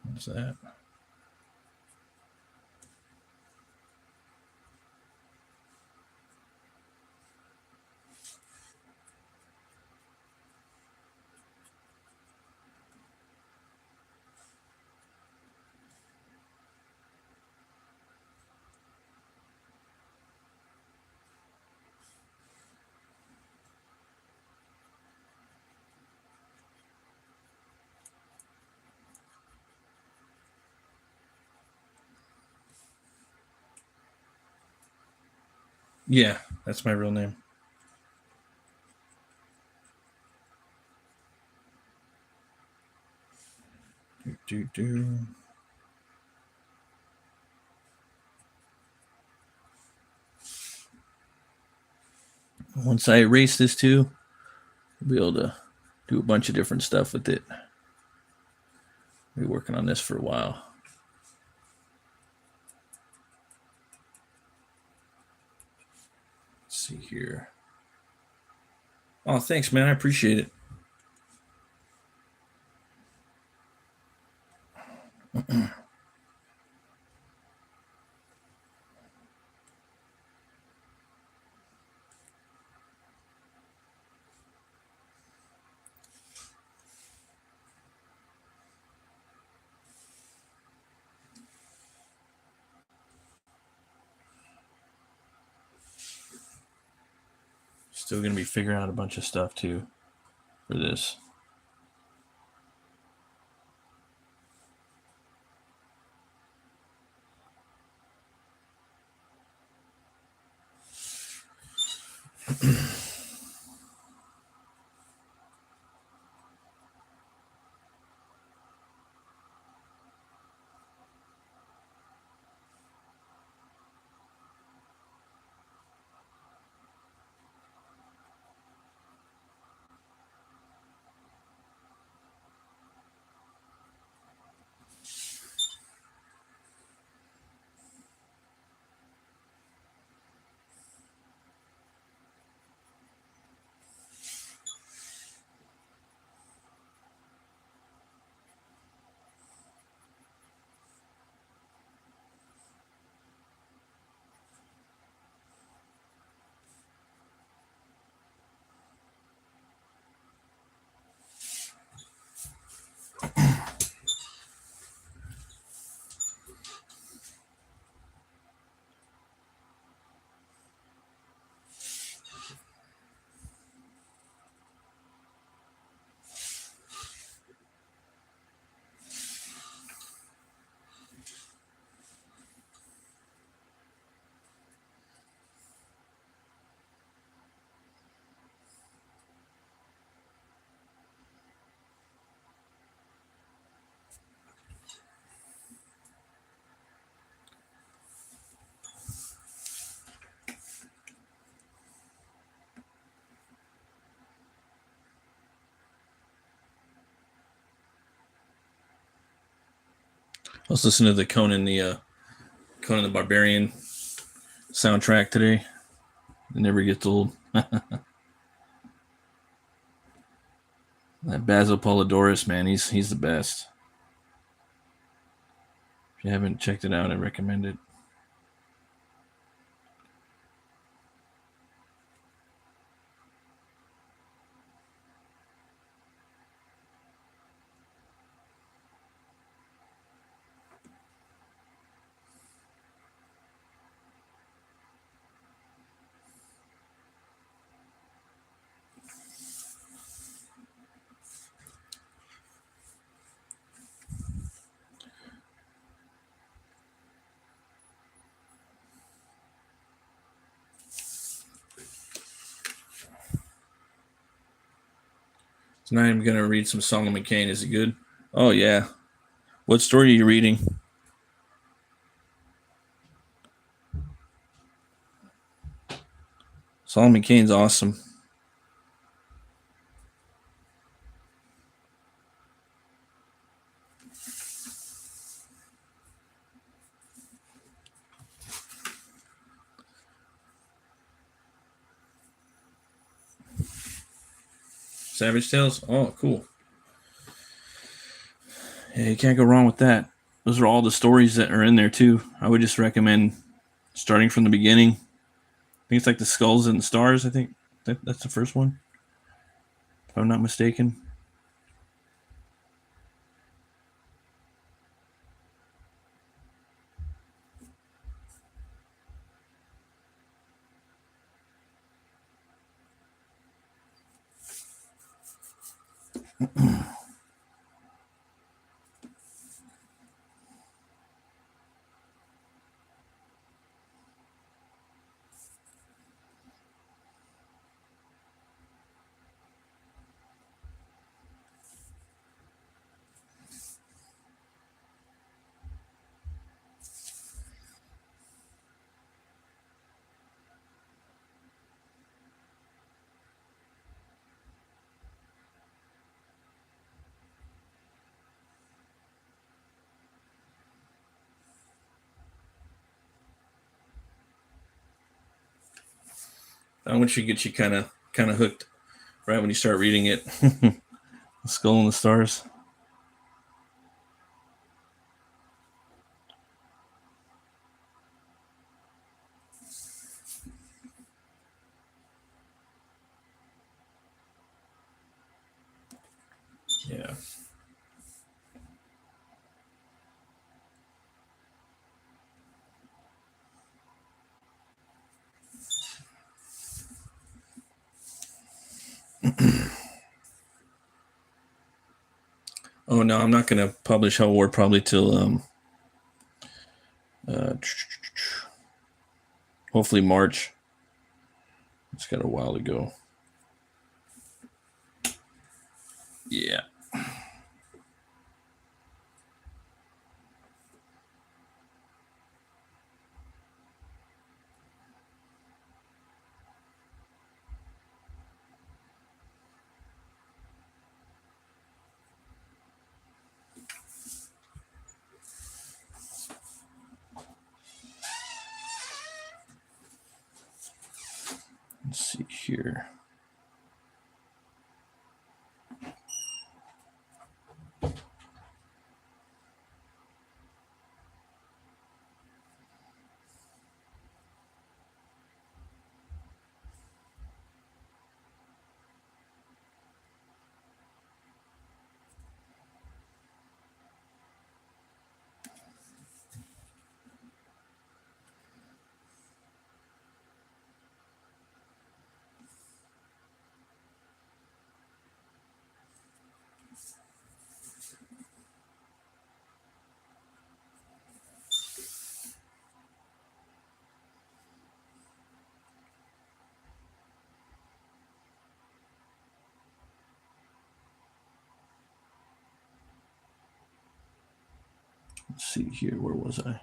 What's that? Yeah, that's my real name. Do. Once I erase this too, I'll be able to do a bunch of different stuff with it. I'll be working on this for a while. Let's see here. Oh, thanks, man. I appreciate it. Still going to be figuring out a bunch of stuff too for this. I was listening to the Conan the Barbarian soundtrack today. It never gets old. That Basil Polidorus, man, he's the best. If you haven't checked it out, I recommend it. Tonight I'm gonna read some Solomon Kane. Is it good? Oh yeah. What story are you reading? Solomon Kane's awesome. Savage Tales? Oh, cool. Yeah, you can't go wrong with that. Those are all the stories that are in there too. I would just recommend starting from the beginning. I think it's like the Skulls and the Stars. I think that's the first one, if I'm not mistaken. I want you to get you kind of hooked right when you start reading it. The Skull and the Stars. Yeah. Oh no, I'm not going to publish Hell War probably till uh, hopefully March. It's got a while to go. Yeah. Let's see here. Let's see here. Where was I?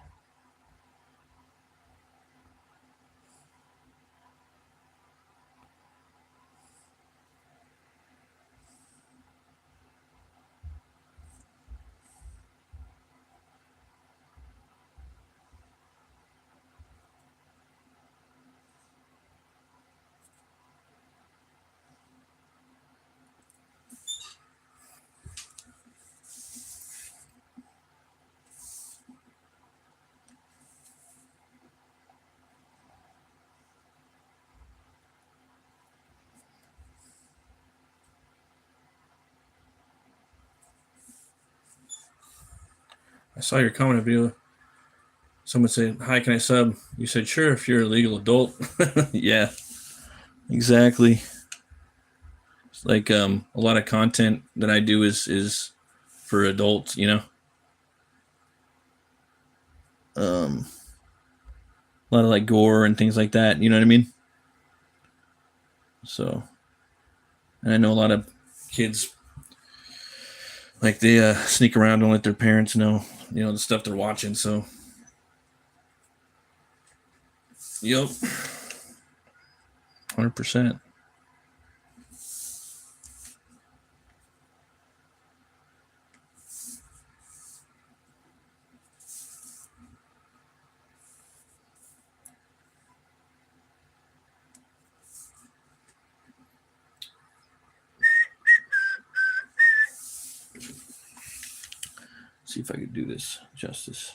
I saw your comment video. Someone said, "Hi, can I sub?" You said, "Sure, if you're a legal adult." Yeah, exactly. It's like a lot of content that I do is for adults. Um, a lot of like gore and things like that. You know what I mean? So, and I know a lot of kids Like they sneak around and let their parents know, the stuff they're watching. So, yep, 100%. See if I could do this justice.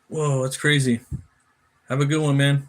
Whoa, that's crazy. Have a good one, man.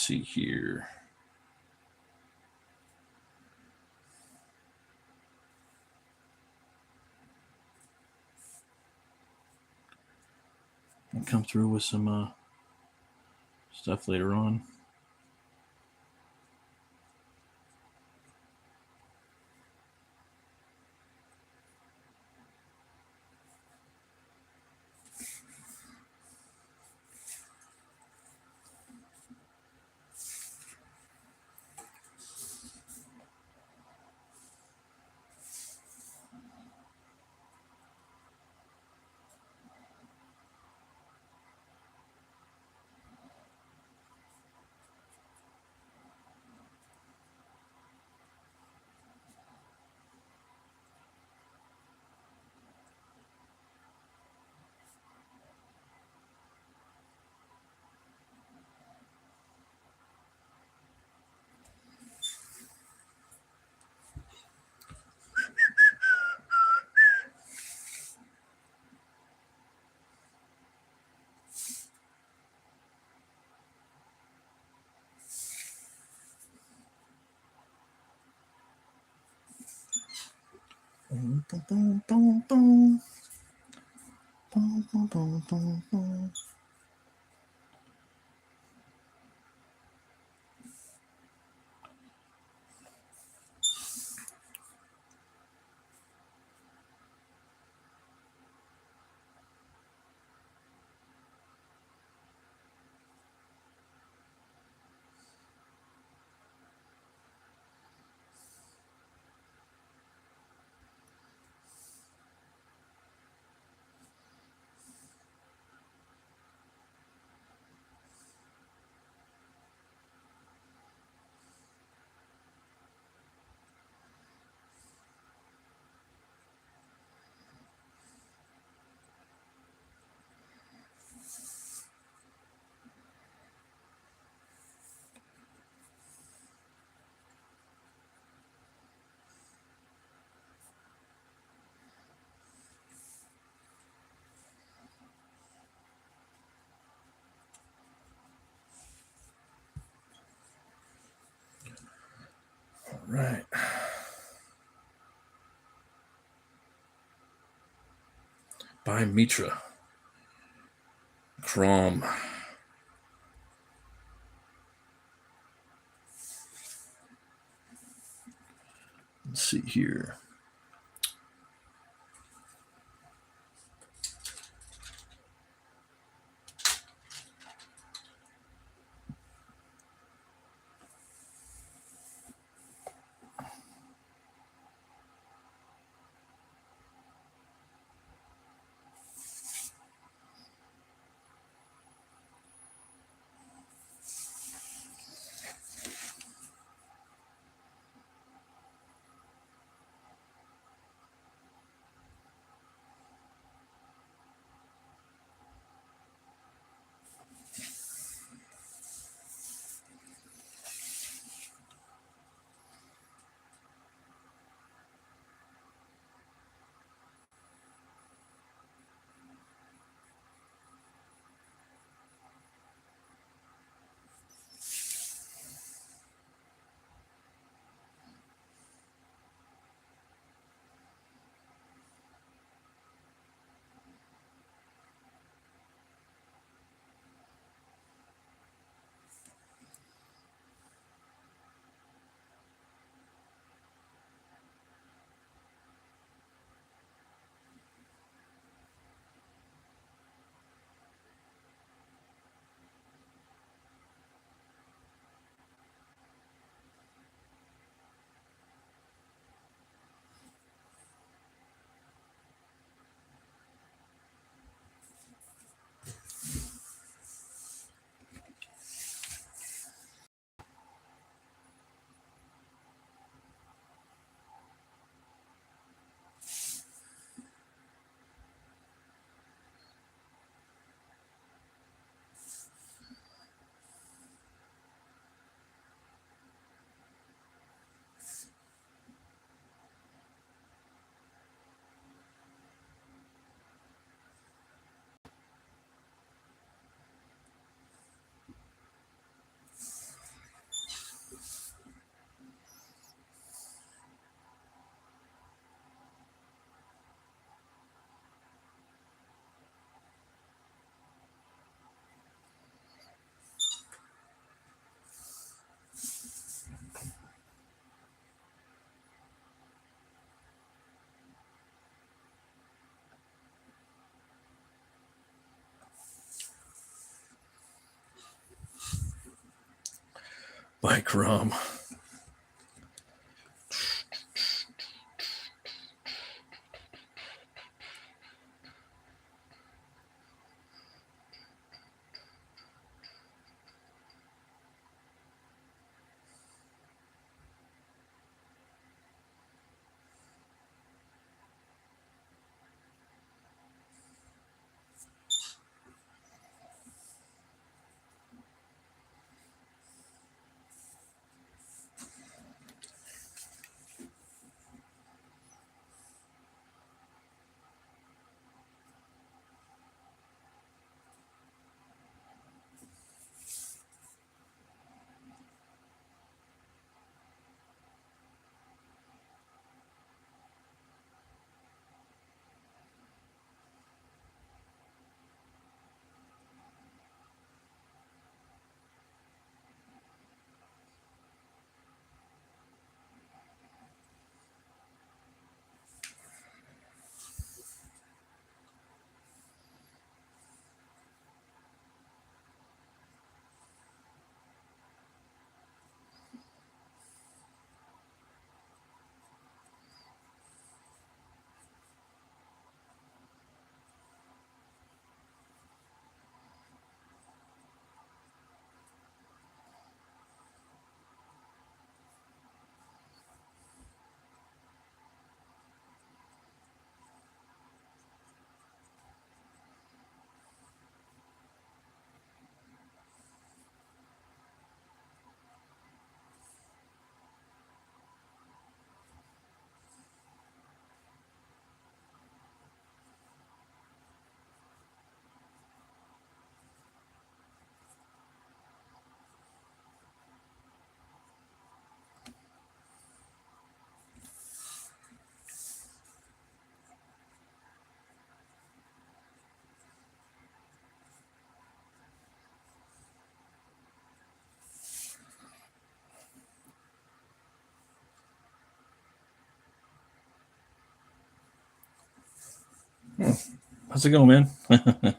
see here. I'll come through with some stuff later on. Boom, boom, boom, boom, boom. Boom, boom, boom, boom, boom. All right. By Mitra. Crom. Let's see here. by Crumb. How's it going, man?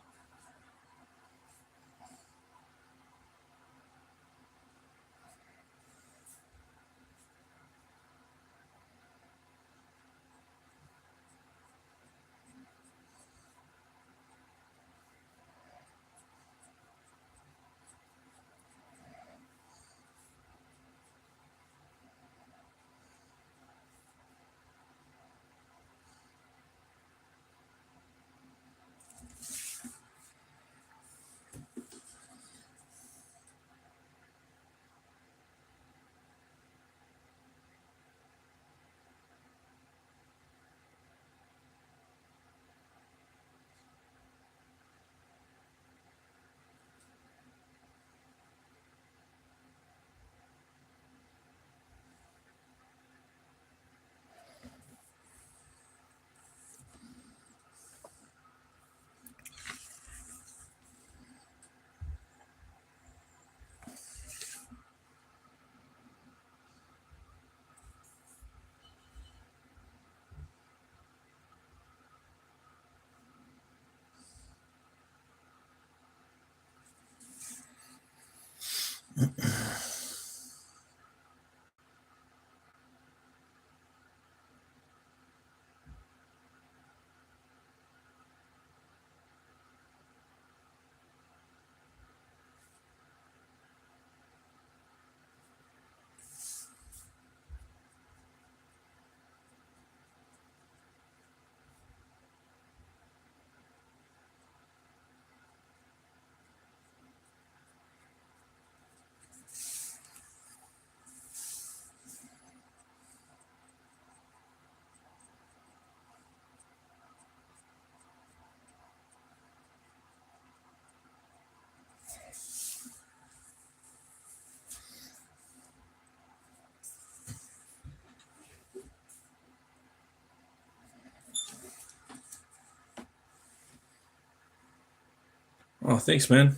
Oh, thanks, man.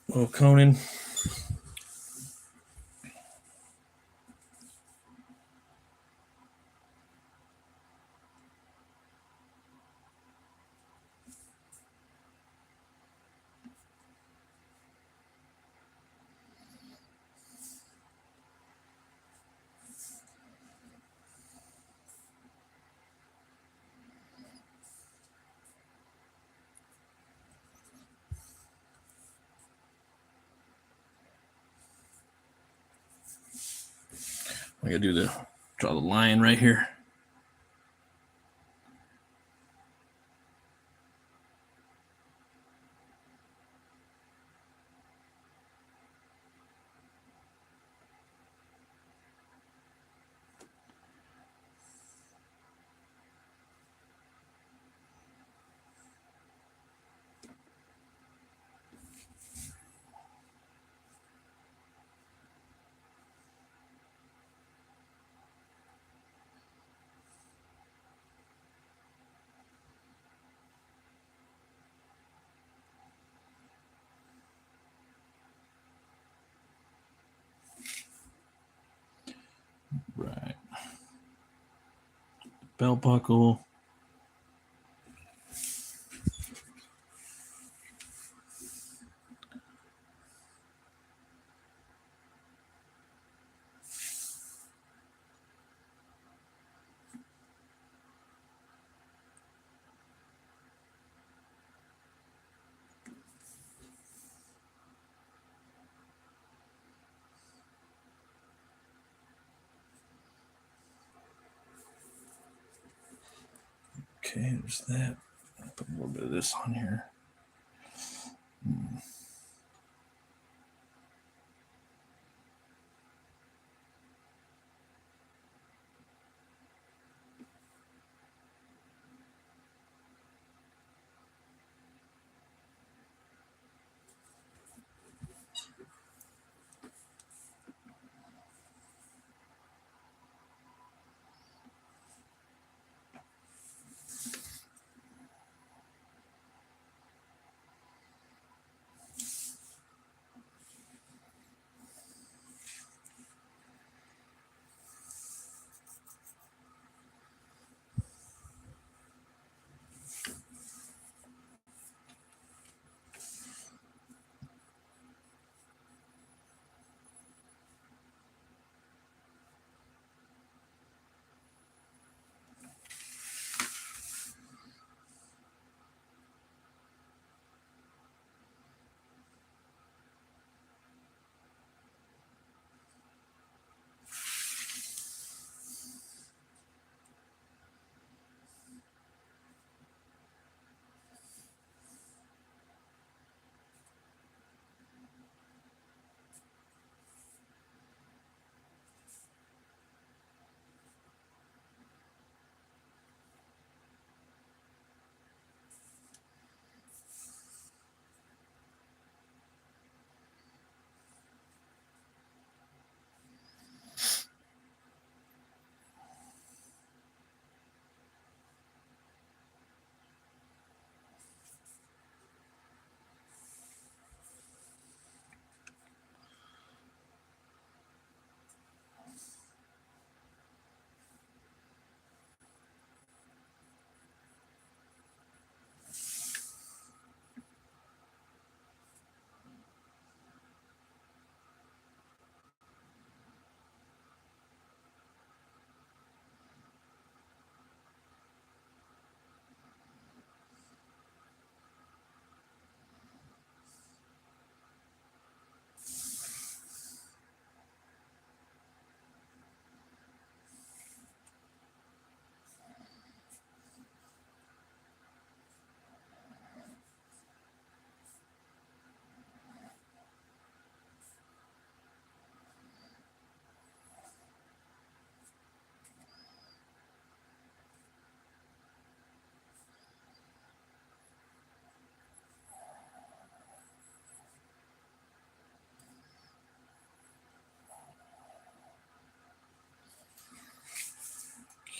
Well, Conan. I gotta draw the line right here. Right. Belt buckle. Okay, there's that. I'll put a little bit of this on here.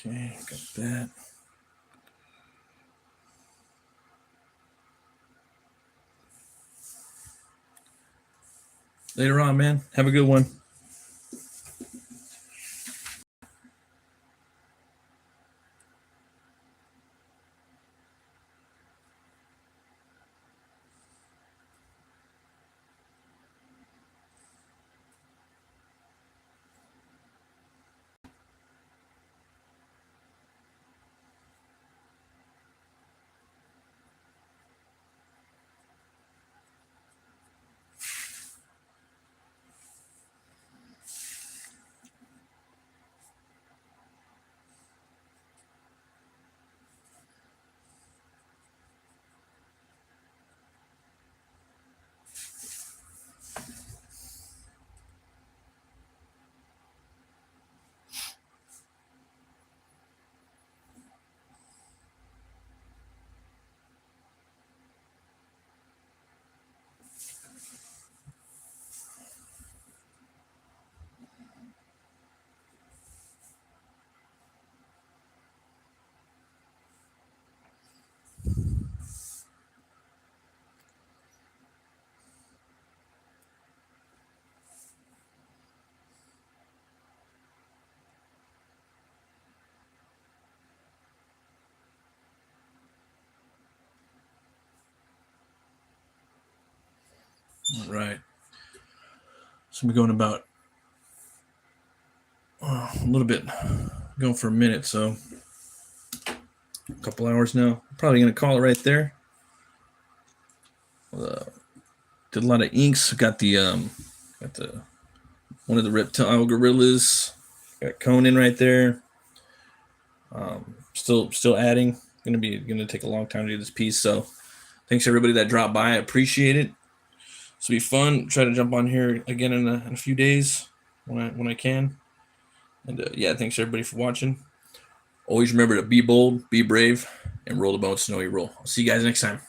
Okay, got that. Later on, man. Have a good one. All right. So we're going about a little bit, going for a minute, so a couple hours now. Probably going to call it right there. Did a lot of inks. Got the one of the reptile gorillas. Got Conan right there. Still adding. Gonna take a long time to do this piece. So thanks everybody that dropped by. I appreciate it. This will be fun. Try to jump on here again in a few days when I can. And yeah, thanks everybody for watching. Always remember to be bold, be brave, and roll the bones to know you roll. I'll see you guys next time.